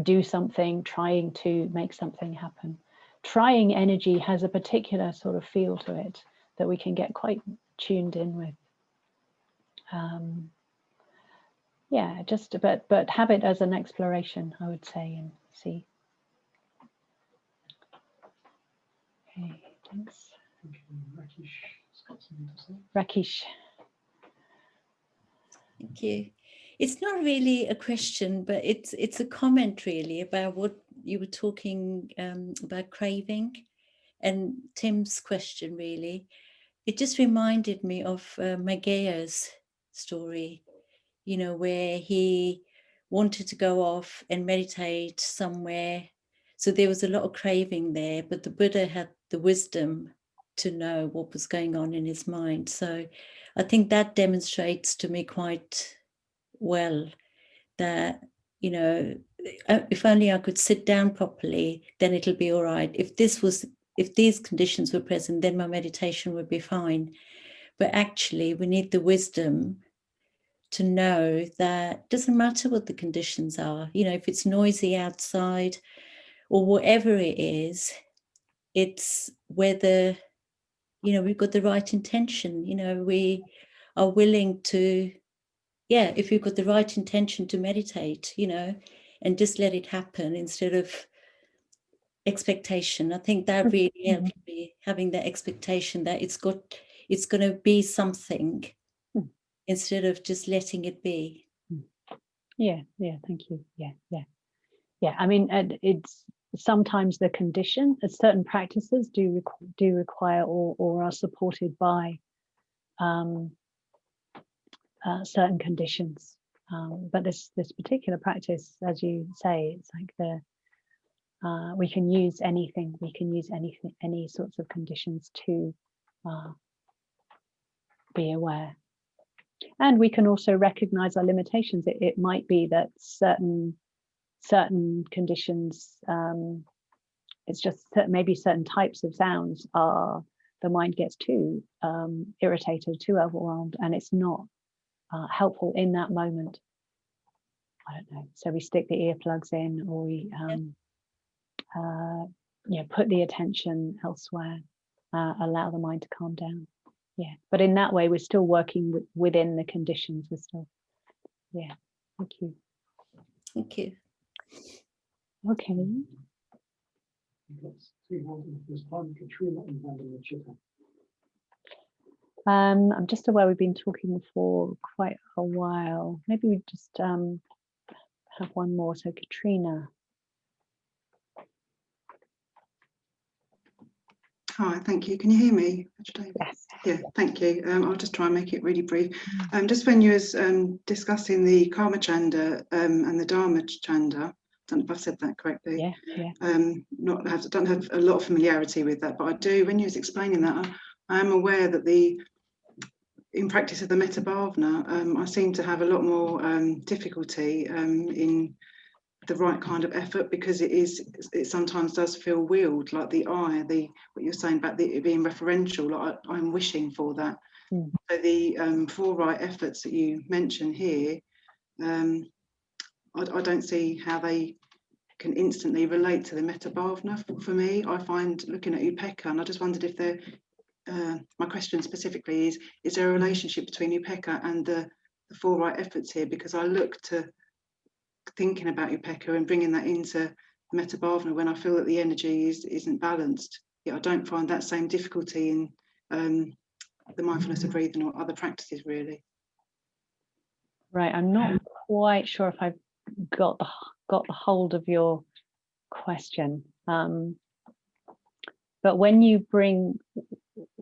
do something, trying to make something happen? Trying energy has a particular sort of feel to it that we can get quite tuned in with. Yeah, but have it as an exploration, I would say, and see. Okay, thanks. Rakesh. Thank you. It's not really a question, but it's a comment really about what you were talking about craving, and Tim's question really. It just reminded me of Magea's story, where he wanted to go off and meditate somewhere. So there was a lot of craving there, but the Buddha had the wisdom to know what was going on in his mind. So I think that demonstrates to me quite well that, if only I could sit down properly, then it'll be all right. If these conditions were present, then my meditation would be fine. But actually, we need the wisdom to know that it doesn't matter what the conditions are. If it's noisy outside or whatever it is, it's whether, we've got the right intention. We are willing to, if we've got the right intention to meditate, and just let it happen instead of expectation. I think that really helped me, having that expectation that it's going to be something instead of just letting it be. Yeah, thank you. Yeah. I mean, it's sometimes the condition, certain practices do require or are supported by certain conditions. But this particular practice, as you say, it's like we can use anything. We can use any sorts of conditions to be aware. And we can also recognize our limitations. It might be that certain conditions, it's just that maybe certain types of sounds the mind gets too irritated, too overwhelmed, and it's not helpful in that moment. I don't know. So we stick the earplugs in, or we put the attention elsewhere, allow the mind to calm down. Yeah, but in that way, we're still working within the conditions. We're still, thank you. Thank you. Okay. I'm just aware we've been talking for quite a while. Maybe we just have one more. So Katrina. Hi, thank you. Can you hear me? Yes. Yeah, thank you. I'll just try and make it really brief. Just when you was discussing the Karma Chanda and the Dharma Chanda, I don't know if I've said that correctly. Yeah. Don't have a lot of familiarity with that, but I do. When you was explaining that, I am aware that in practice of the Metta Bhavana, I seem to have a lot more difficulty in the right kind of effort, because it sometimes does feel wheeled, like the I, what you're saying about it being referential, like I'm wishing for that. So the 4 right efforts that you mention here, I don't see how they can instantly relate to the metta bhavana. For me, I find looking at Upekkha, and I just wondered if there, my question specifically is there a relationship between Upekkha and the 4 right efforts here? Because I look to thinking about Upekkha and bringing that into metta bhavana when I feel that the energy isn't balanced. Yet I don't find that same difficulty in the mindfulness of breathing or other practices, really. Right, I'm not quite sure if I've got the hold of your question. But when you bring,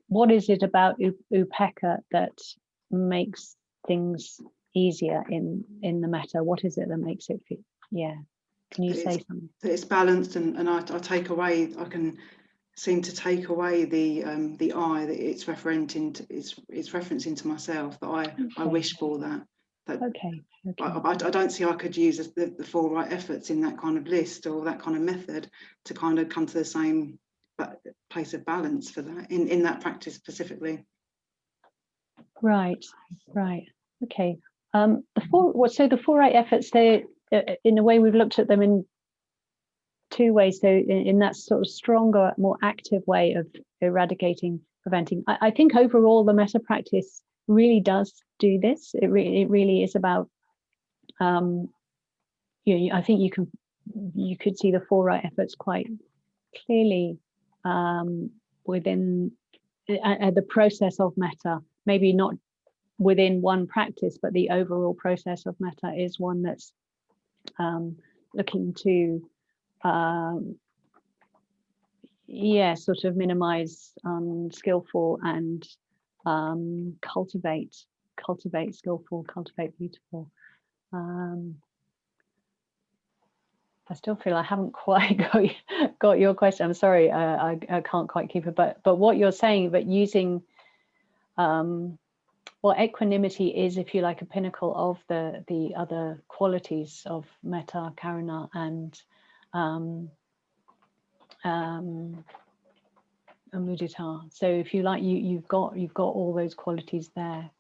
what is it about Upekkha that makes things easier in the metta? What is it that makes it feel? Yeah, can you say something? That it's balanced, and I take away. I can seem to take away the I, that it's referencing to myself, that I wish for that. Okay. I don't see I could use the 4 right efforts in that kind of list or that kind of method to kind of come to the same place of balance for that in that practice specifically. Right. Okay. The 4 right efforts, they, in a way, we've looked at them in 2 ways. So in that sort of stronger, more active way of eradicating, preventing. I think overall the metta practice really does do this. It really is about. I think you could see the 4 right efforts quite clearly within the process of metta. Maybe not within one practice, but the overall process of metta is one that's looking to sort of minimize skillful and cultivate skillful, cultivate beautiful. I still feel I haven't quite got your question. I'm sorry, I can't quite keep it. But what you're saying, but using equanimity is, if you like, a pinnacle of the other qualities of metta, karuna, and mudita. So if you like, you've got all those qualities there.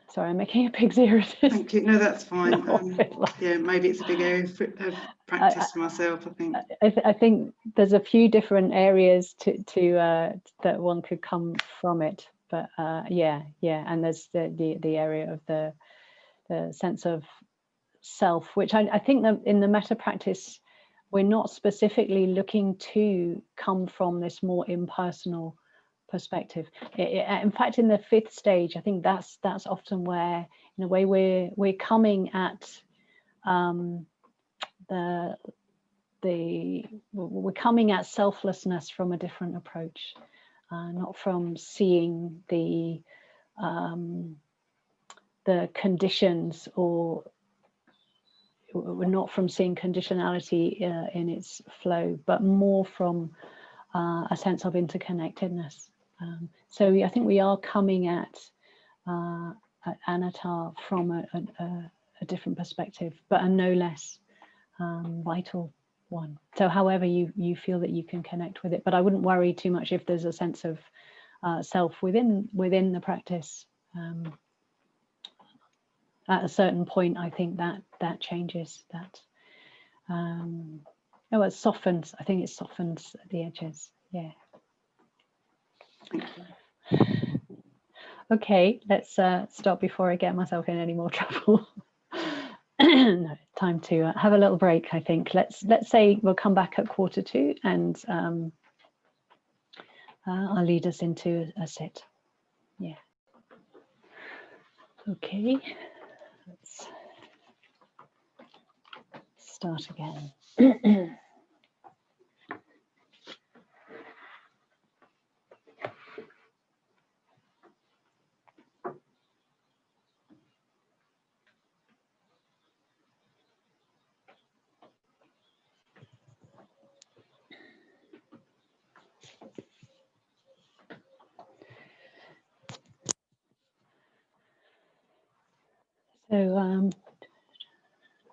Sorry, I'm making a pig's ear of this. Thank you. No, that's fine. Yeah, maybe it's a big area of practice for myself, I think. I think there's a few different areas to that one could come from it, but and there's the area of the sense of self, which I think that in the metta practice we're not specifically looking to come from this more impersonal perspective. In fact, in the 5th stage, I think that's often where, in a way, we're coming at we're coming at selflessness from a different approach, not from seeing the conditions, or we're not from seeing conditionality in its flow, but more from a sense of interconnectedness. So I think we are coming at anatta from a different perspective, but a no less vital one. So however you feel that you can connect with it, but I wouldn't worry too much if there's a sense of self within the practice. At a certain point, I think that changes that. It softens. I think it softens at the edges. Yeah. Okay, let's stop before I get myself in any more trouble. No, time to have a little break, I think. Let's say we'll come back at 1:45, and I'll lead us into a sit. Yeah. Okay, let's start again. So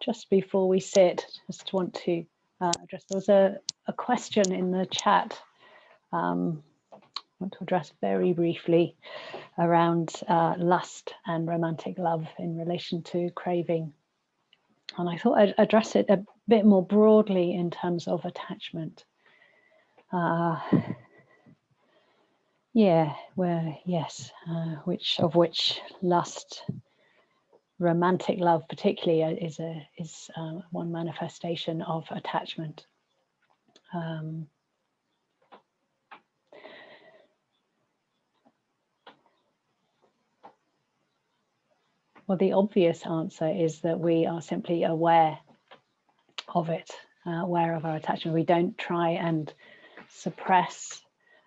just before we sit, just want to address, there was a question in the chat I want to address very briefly around lust and romantic love in relation to craving. And I thought I'd address it a bit more broadly in terms of attachment. Which lust, romantic love particularly is one manifestation of attachment. Well, the obvious answer is that we are simply aware of it, aware of our attachment. We don't try and suppress.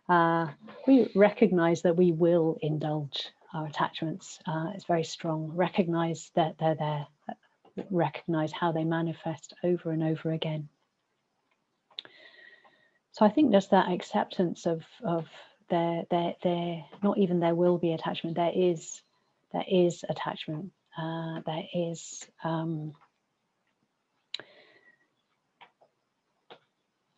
We recognize that we will indulge our attachments. It's very strong. Recognize that they're there. Recognize how they manifest over and over again. So I think just that acceptance of there not even there will be attachment. There is attachment. There is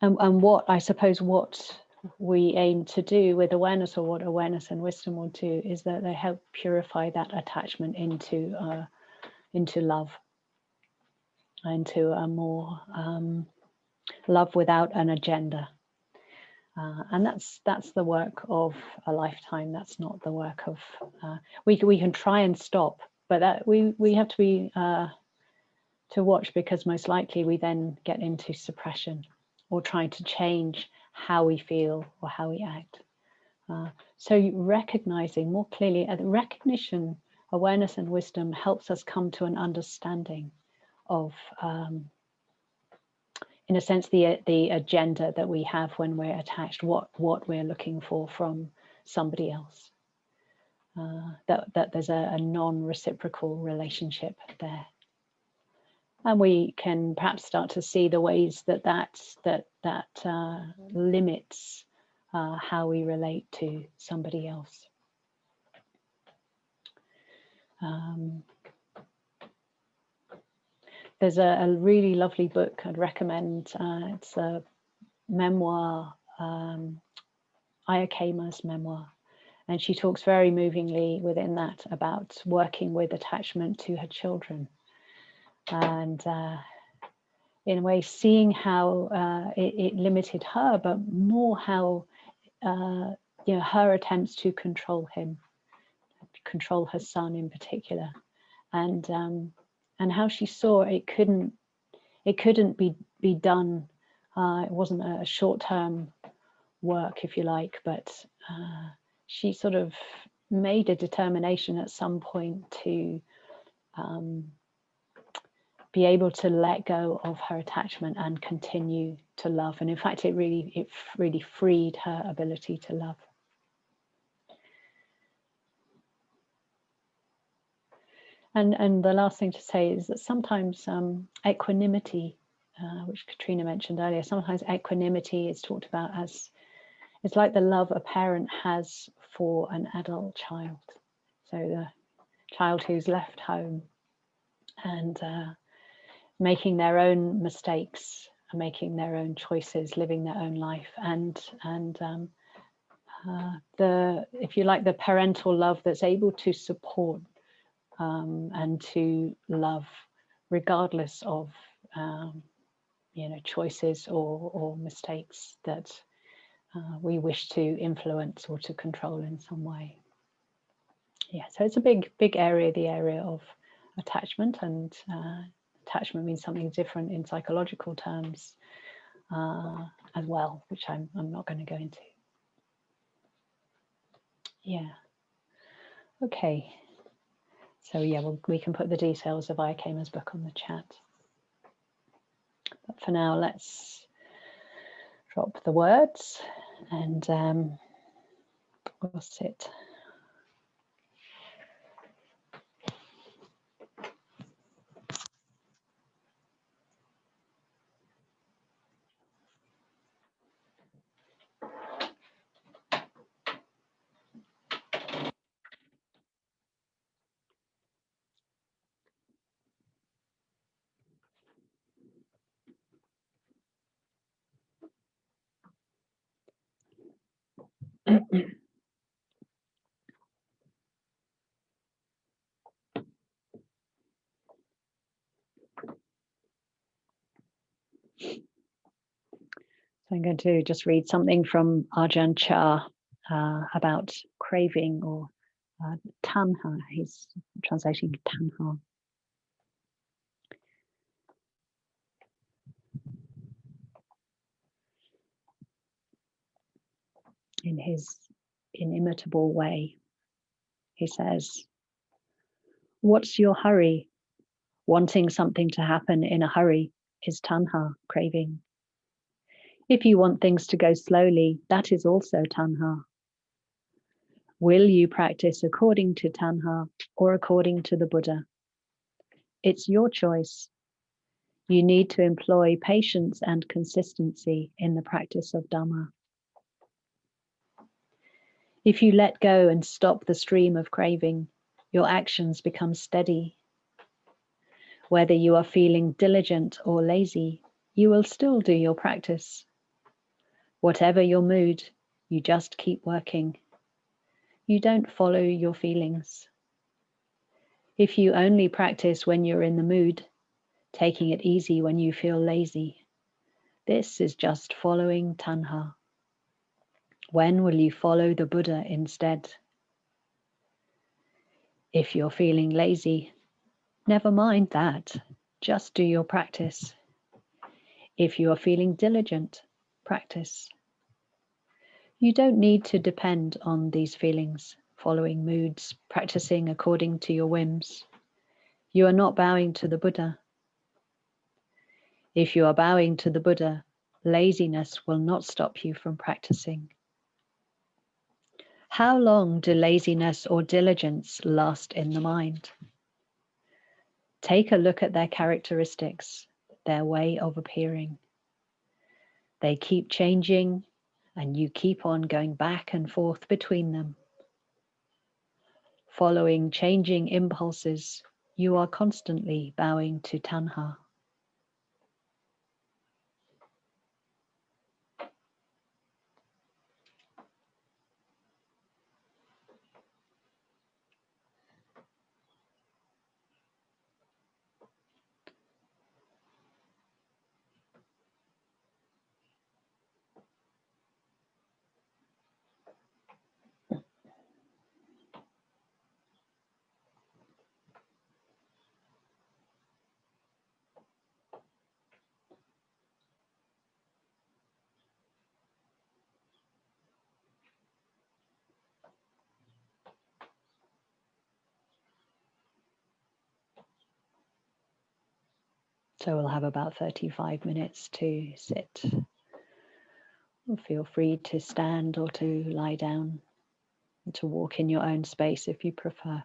and what I suppose what we aim to do with awareness, or what awareness and wisdom will do, is that they help purify that attachment into love, into a more love without an agenda. And that's the work of a lifetime. That's not the work of we can try and stop, but that we have to be to watch, because most likely we then get into suppression or trying to change how we feel or how we act. So recognizing more clearly, recognition, awareness and wisdom helps us come to an understanding of in a sense, the agenda that we have when we're attached, what we're looking for from somebody else. That there's a non-reciprocal relationship there, and we can perhaps start to see the ways that limits how we relate to somebody else. There's a really lovely book I'd recommend. It's a memoir, Ayakema's memoir. And she talks very movingly within that about working with attachment to her children. And in a way, seeing how it limited her, but more how her attempts to control him, control her son in particular. And how she saw it couldn't be done. It wasn't a short-term work, if you like, but she sort of made a determination at some point to be able to let go of her attachment and continue to love. And in fact, it really freed her ability to love. And the last thing to say is that sometimes equanimity, which Katrina mentioned earlier, sometimes equanimity is talked about as, it's like the love a parent has for an adult child. So the child who's left home and making their own mistakes, making their own choices, living their own life, and if you like, the parental love that's able to support and to love regardless of choices or mistakes that we wish to influence or to control in some way. Yeah, so it's a big area, the area of attachment, and attachment means something different in psychological terms as well, which I'm not going to go into. Yeah. Okay. So yeah, we can put the details of Ayakema's book on the chat. But for now, let's drop the words and we'll sit. So I'm going to just read something from Ajahn Chah about craving or tanha. He's translating tanha. In his inimitable way, he says, "What's your hurry? Wanting something to happen in a hurry is tanha, craving. If you want things to go slowly, that is also tanha. Will you practice according to tanha or according to the Buddha? It's your choice. You need to employ patience and consistency in the practice of Dhamma. If you let go and stop the stream of craving, your actions become steady. Whether you are feeling diligent or lazy, you will still do your practice. Whatever your mood, you just keep working. You don't follow your feelings. If you only practice when you're in the mood, taking it easy when you feel lazy, this is just following tanha. When will you follow the Buddha instead? If you're feeling lazy, never mind that. Just do your practice. If you are feeling diligent, practice. You don't need to depend on these feelings, following moods, practicing according to your whims. You are not bowing to the Buddha. If you are bowing to the Buddha, laziness will not stop you from practicing. How long do laziness or diligence last in the mind? Take a look at their characteristics, their way of appearing. They keep changing, and you keep on going back and forth between them. Following changing impulses, you are constantly bowing to tanha. So we'll have about 35 minutes to sit. Feel free to stand or to lie down, and to walk in your own space if you prefer.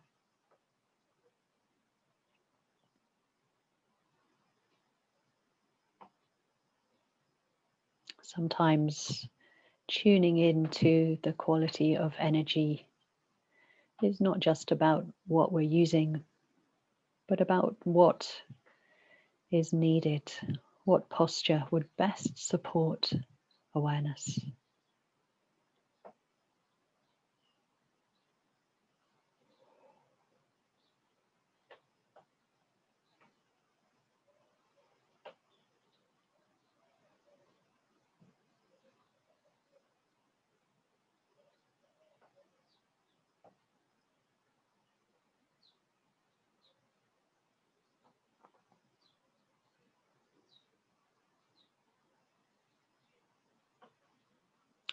Sometimes tuning into the quality of energy is not just about what we're using, but about what is needed, what posture would best support awareness.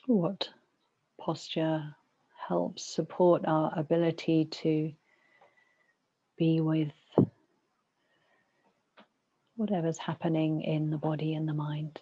What posture helps support our ability to be with whatever's happening in the body and the mind.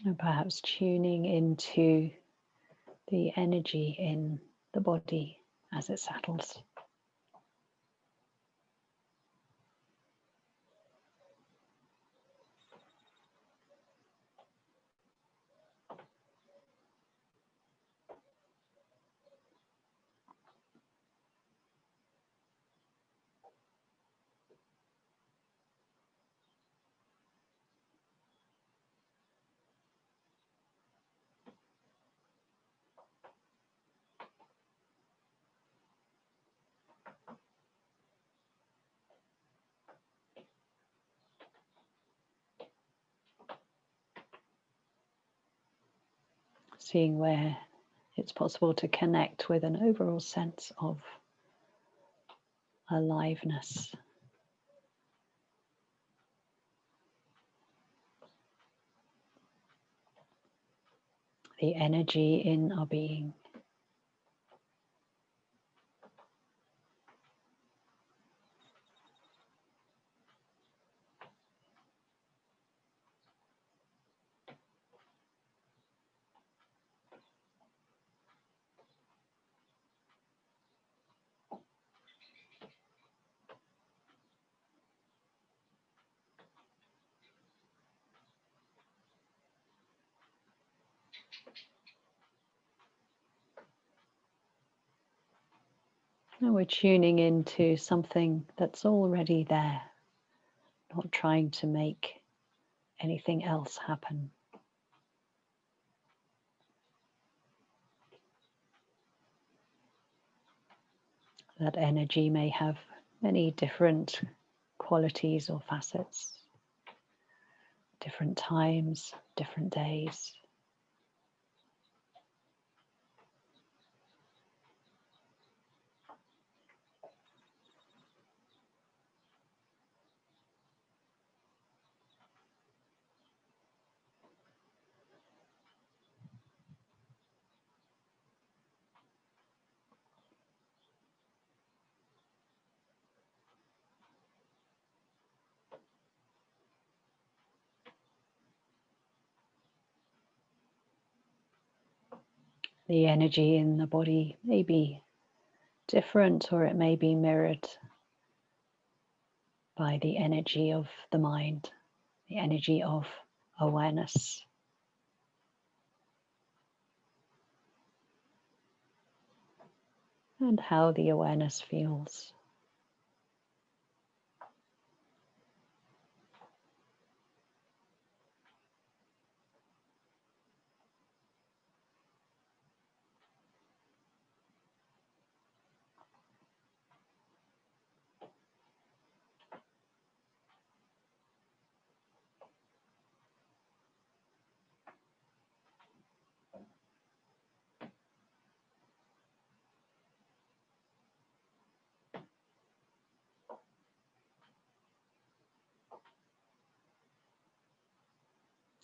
And perhaps tuning into the energy in the body as it settles. Seeing where it's possible to connect with an overall sense of aliveness. The energy in our being. And we're tuning into something that's already there, not trying to make anything else happen. That energy may have many different qualities or facets, different times, different days. The energy in the body may be different, or it may be mirrored by the energy of the mind, the energy of awareness. And how the awareness feels.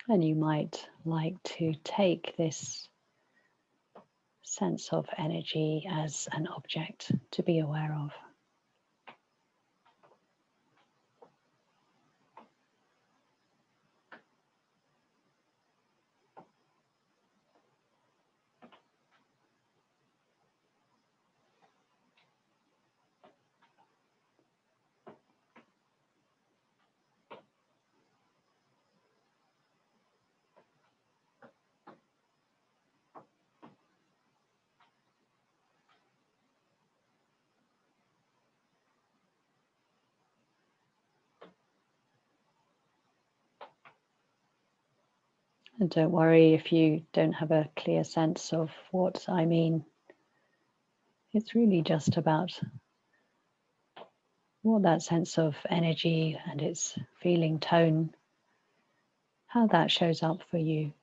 And you might like to take this sense of energy as an object to be aware of. And don't worry if you don't have a clear sense of what I mean. It's really just about what that sense of energy and its feeling tone, how that shows up for you.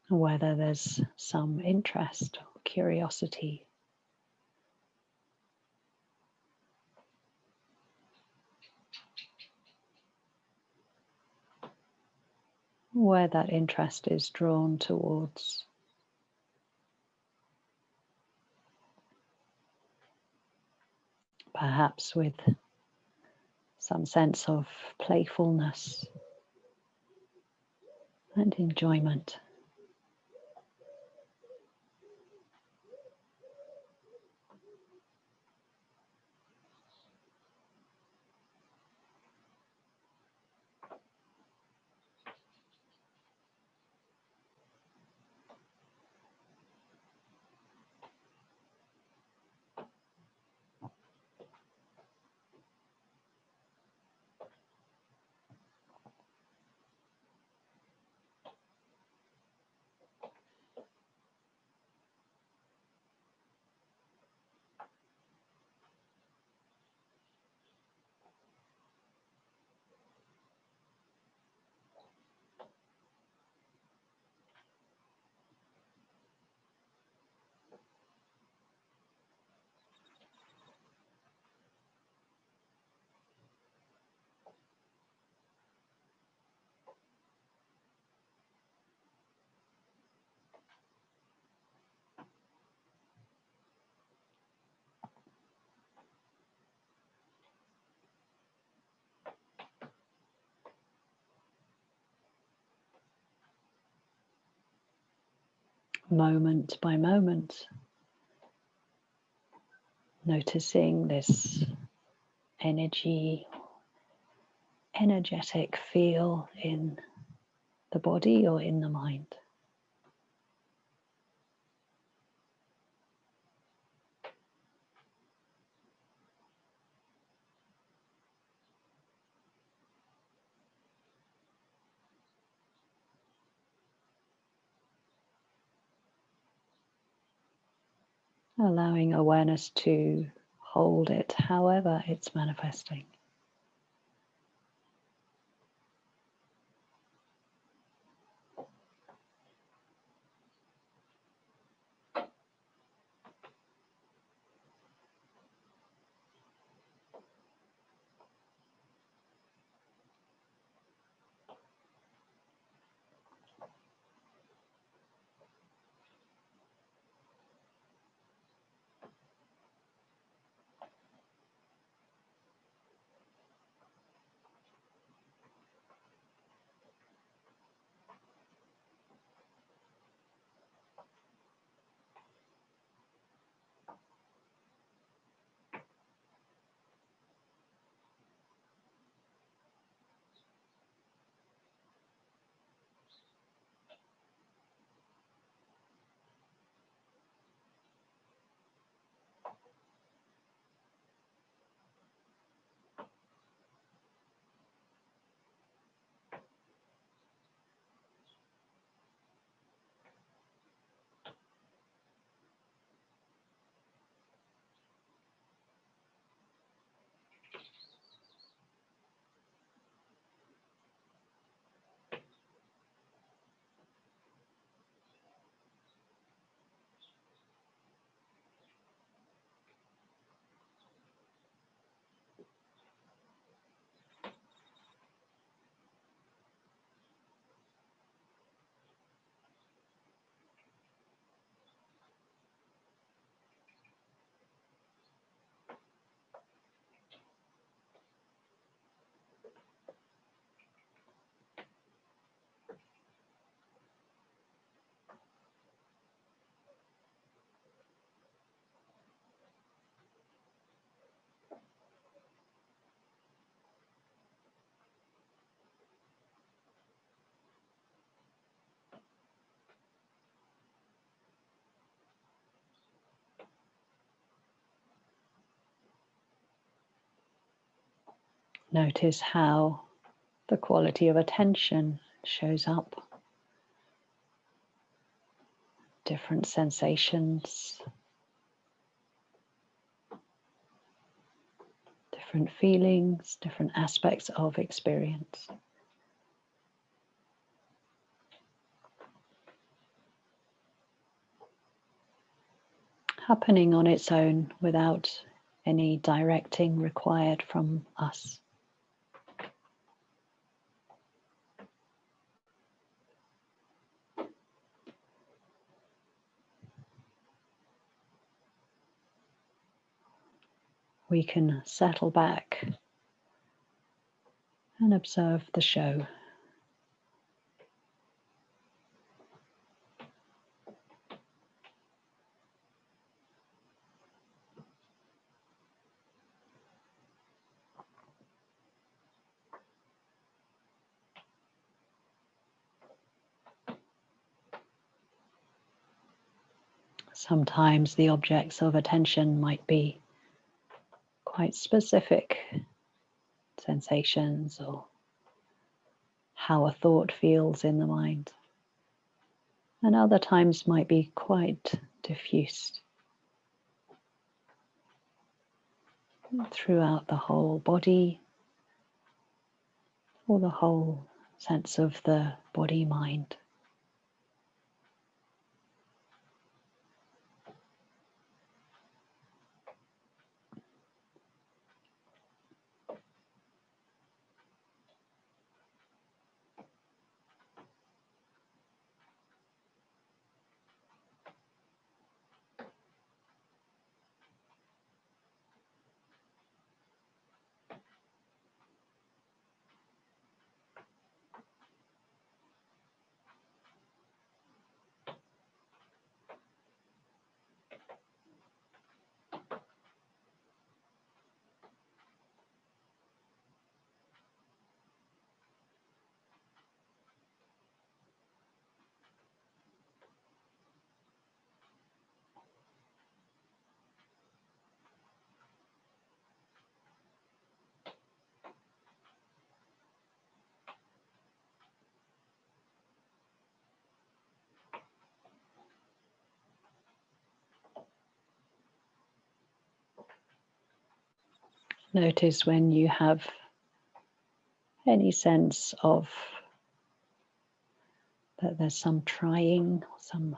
Whether there's some interest or curiosity. where that interest is drawn towards. Perhaps with some sense of playfulness and enjoyment. Moment by moment, noticing this energetic feel in the body or in the mind. Allowing awareness to hold it however it's manifesting. Notice how the quality of attention shows up. Different sensations, different feelings, different aspects of experience. Happening on its own without any directing required from us. we can settle back and observe the show. Sometimes the objects of attention might be quite specific sensations or how a thought feels in the mind, and other times might be quite diffused throughout the whole body or the whole sense of the body-mind. Notice when you have any sense of that there's some trying, some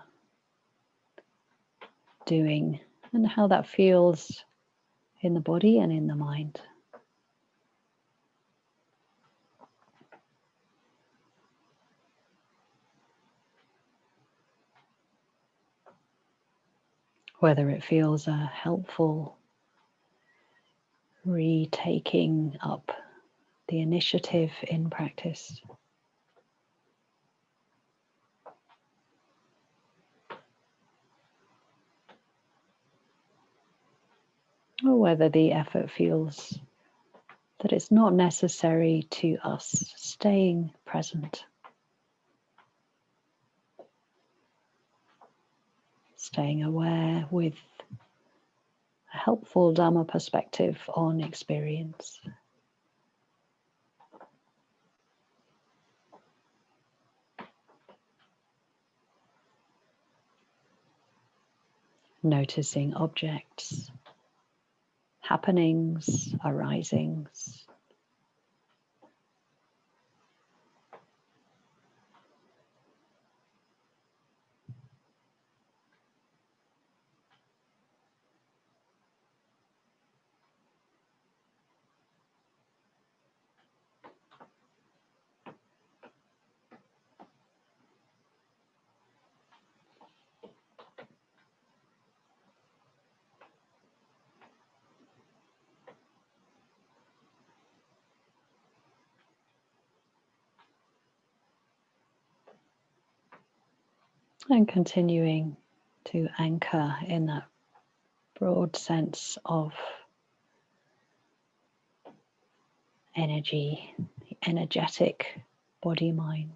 doing, and how that feels in the body and in the mind. Whether it feels a helpful retaking up the initiative in practice, or whether the effort feels that it's not necessary to us staying present, staying aware with a helpful Dhamma perspective on experience. Noticing objects, happenings, arisings. And continuing to anchor in that broad sense of energy, the energetic body-mind.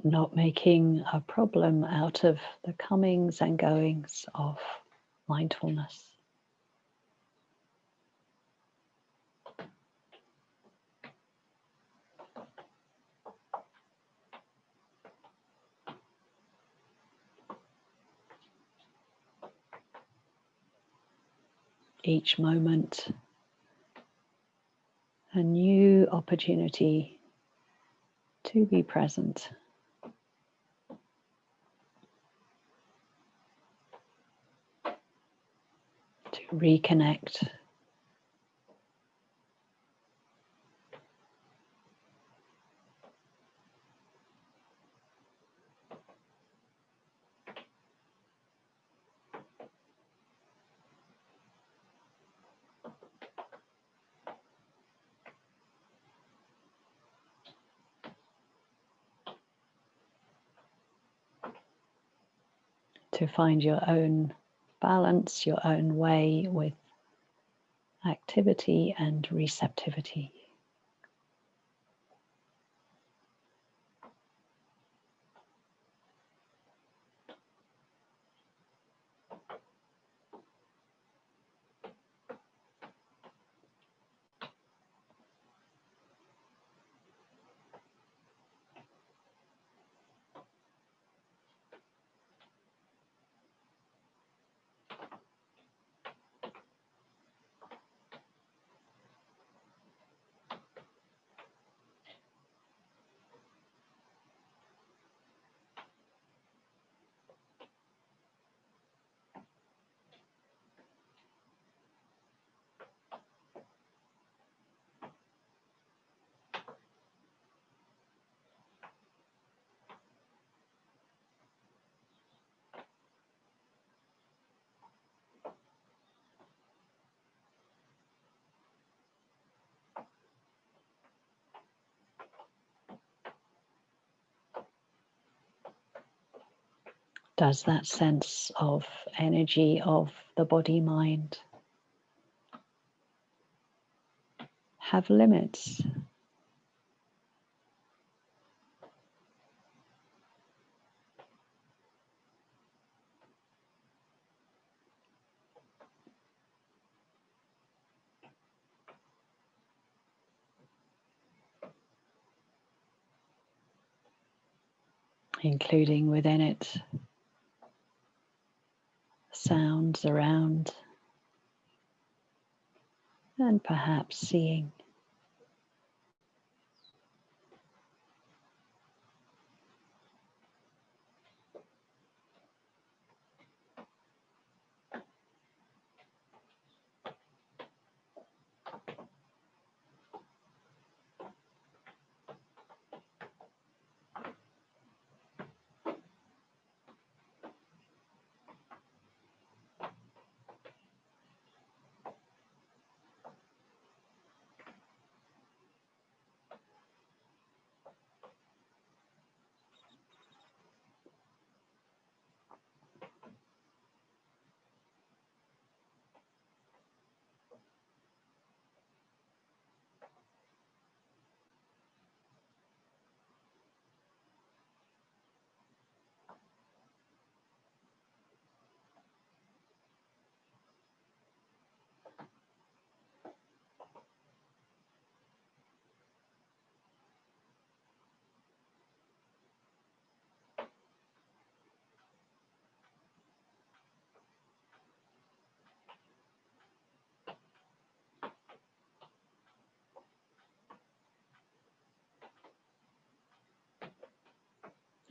Not making a problem out of the comings and goings of mindfulness. Each moment, a new opportunity to be present. To reconnect. To find your own balance, your own way with activity and receptivity. Does that sense of energy of the body-mind have limits? Including within it sounds around and perhaps seeing.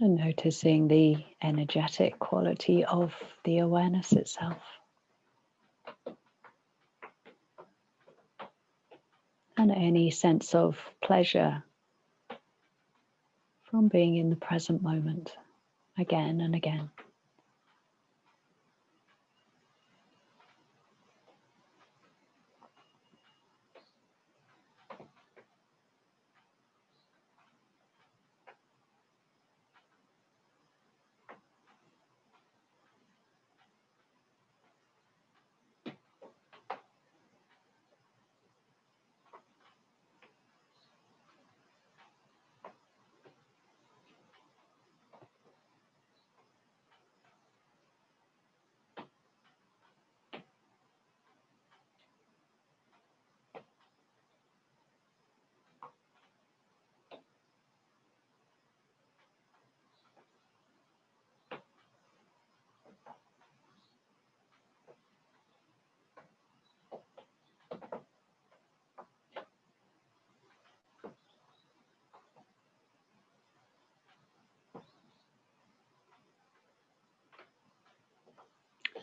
And noticing the energetic quality of the awareness itself. And any sense of pleasure from being in the present moment again and again.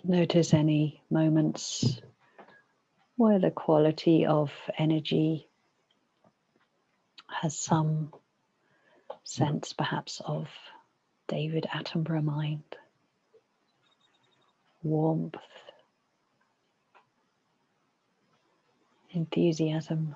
Notice any moments where the quality of energy has some sense perhaps of David Attenborough mind, warmth, enthusiasm.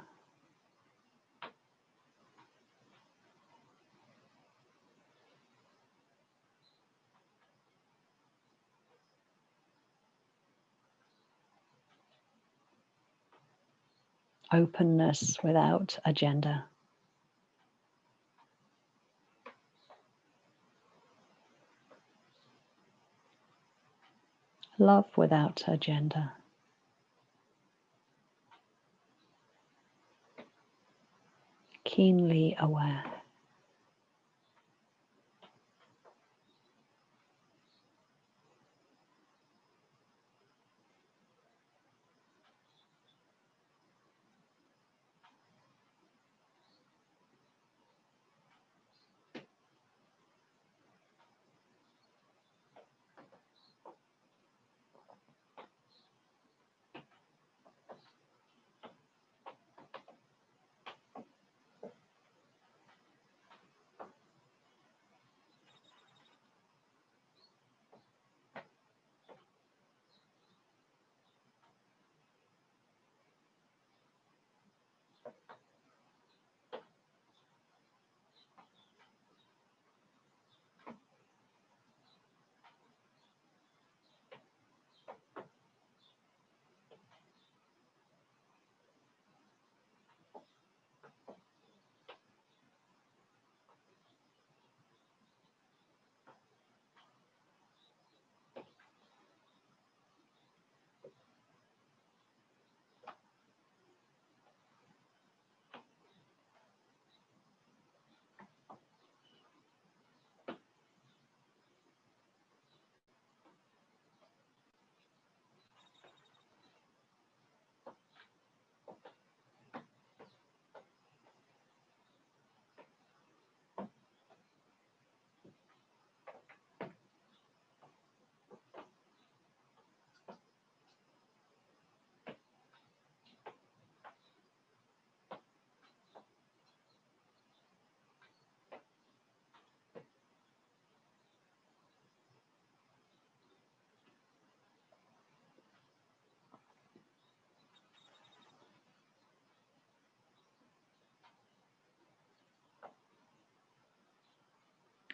Openness without agenda. Love without agenda. Keenly aware.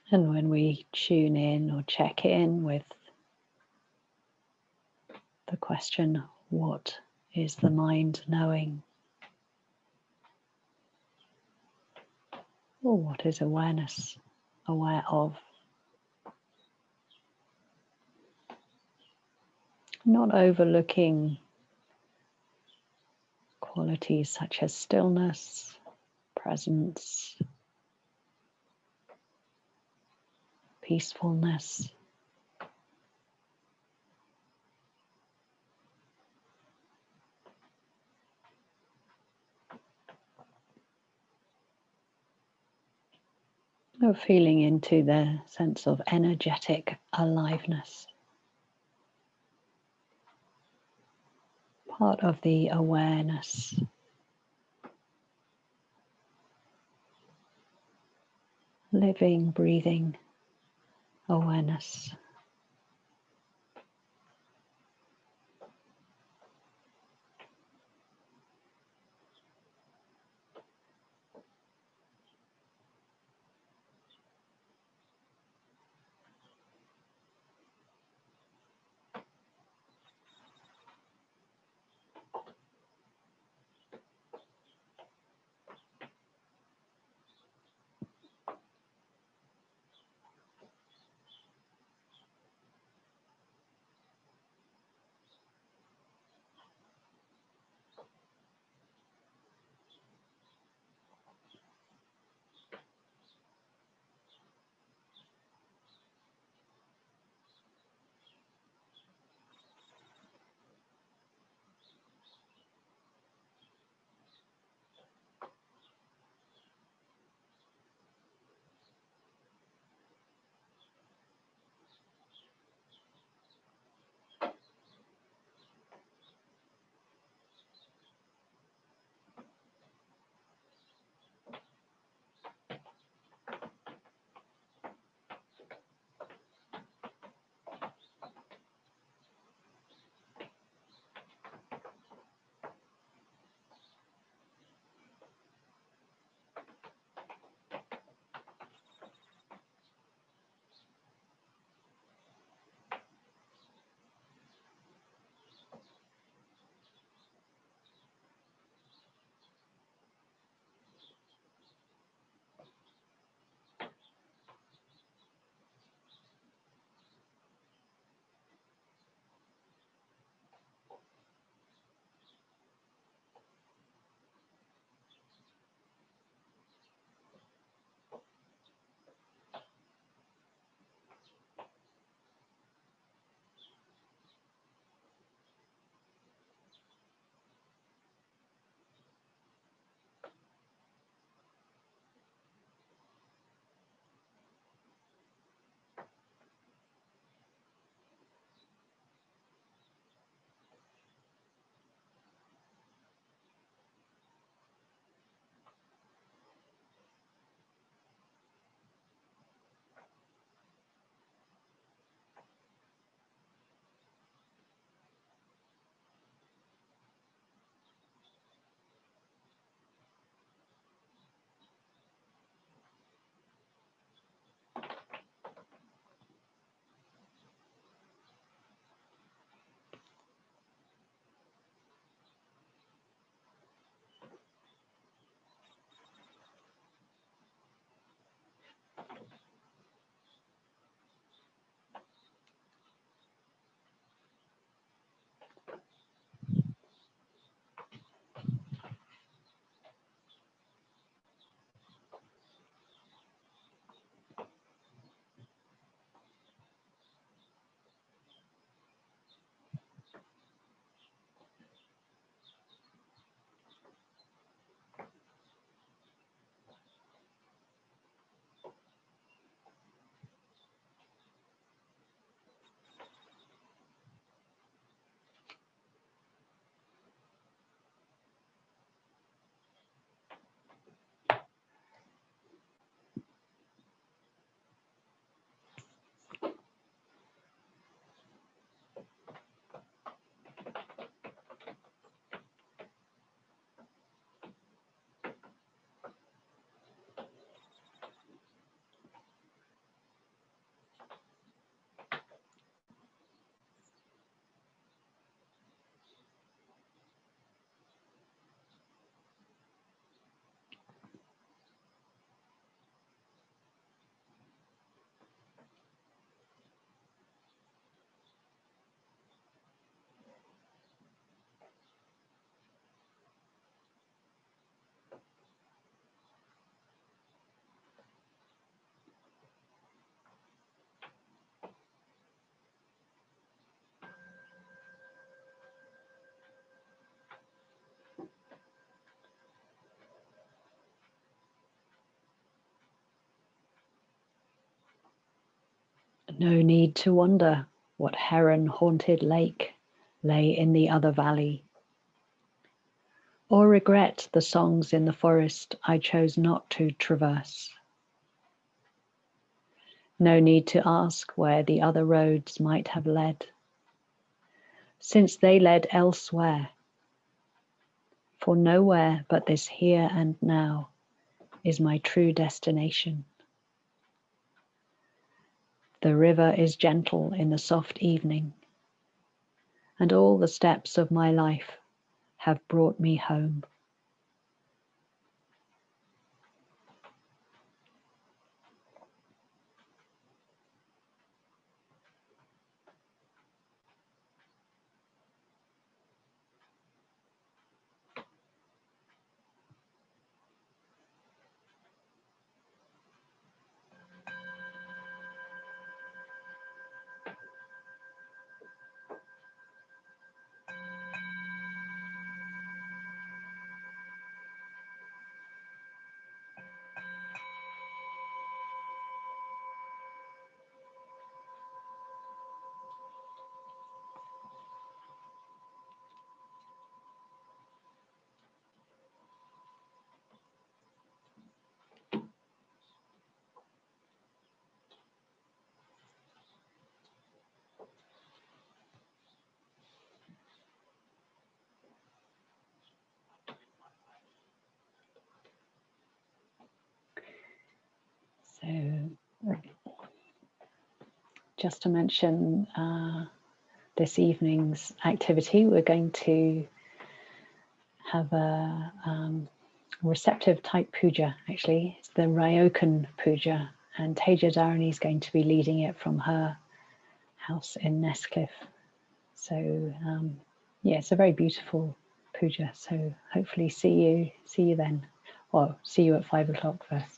And when we tune in or check in with the question, what is the mind knowing? Or what is awareness aware of? Not overlooking qualities such as stillness, presence, peacefulness. Or feeling into the sense of energetic aliveness. Part of the awareness. Living, breathing awareness. No need to wonder what heron-haunted lake lay in the other valley, or regret the songs in the forest I chose not to traverse. No need to ask where the other roads might have led, since they led elsewhere. For nowhere but this here and now is my true destination. The river is gentle in the soft evening, and all the steps of my life have brought me home. So, just to mention this evening's activity, we're going to have a receptive type puja. Actually, it's the Ryokan puja, and Teja Dharani is going to be leading it from her house in Nestcliff. So yeah, it's a very beautiful puja. So hopefully see you then, or see you at 5 o'clock first.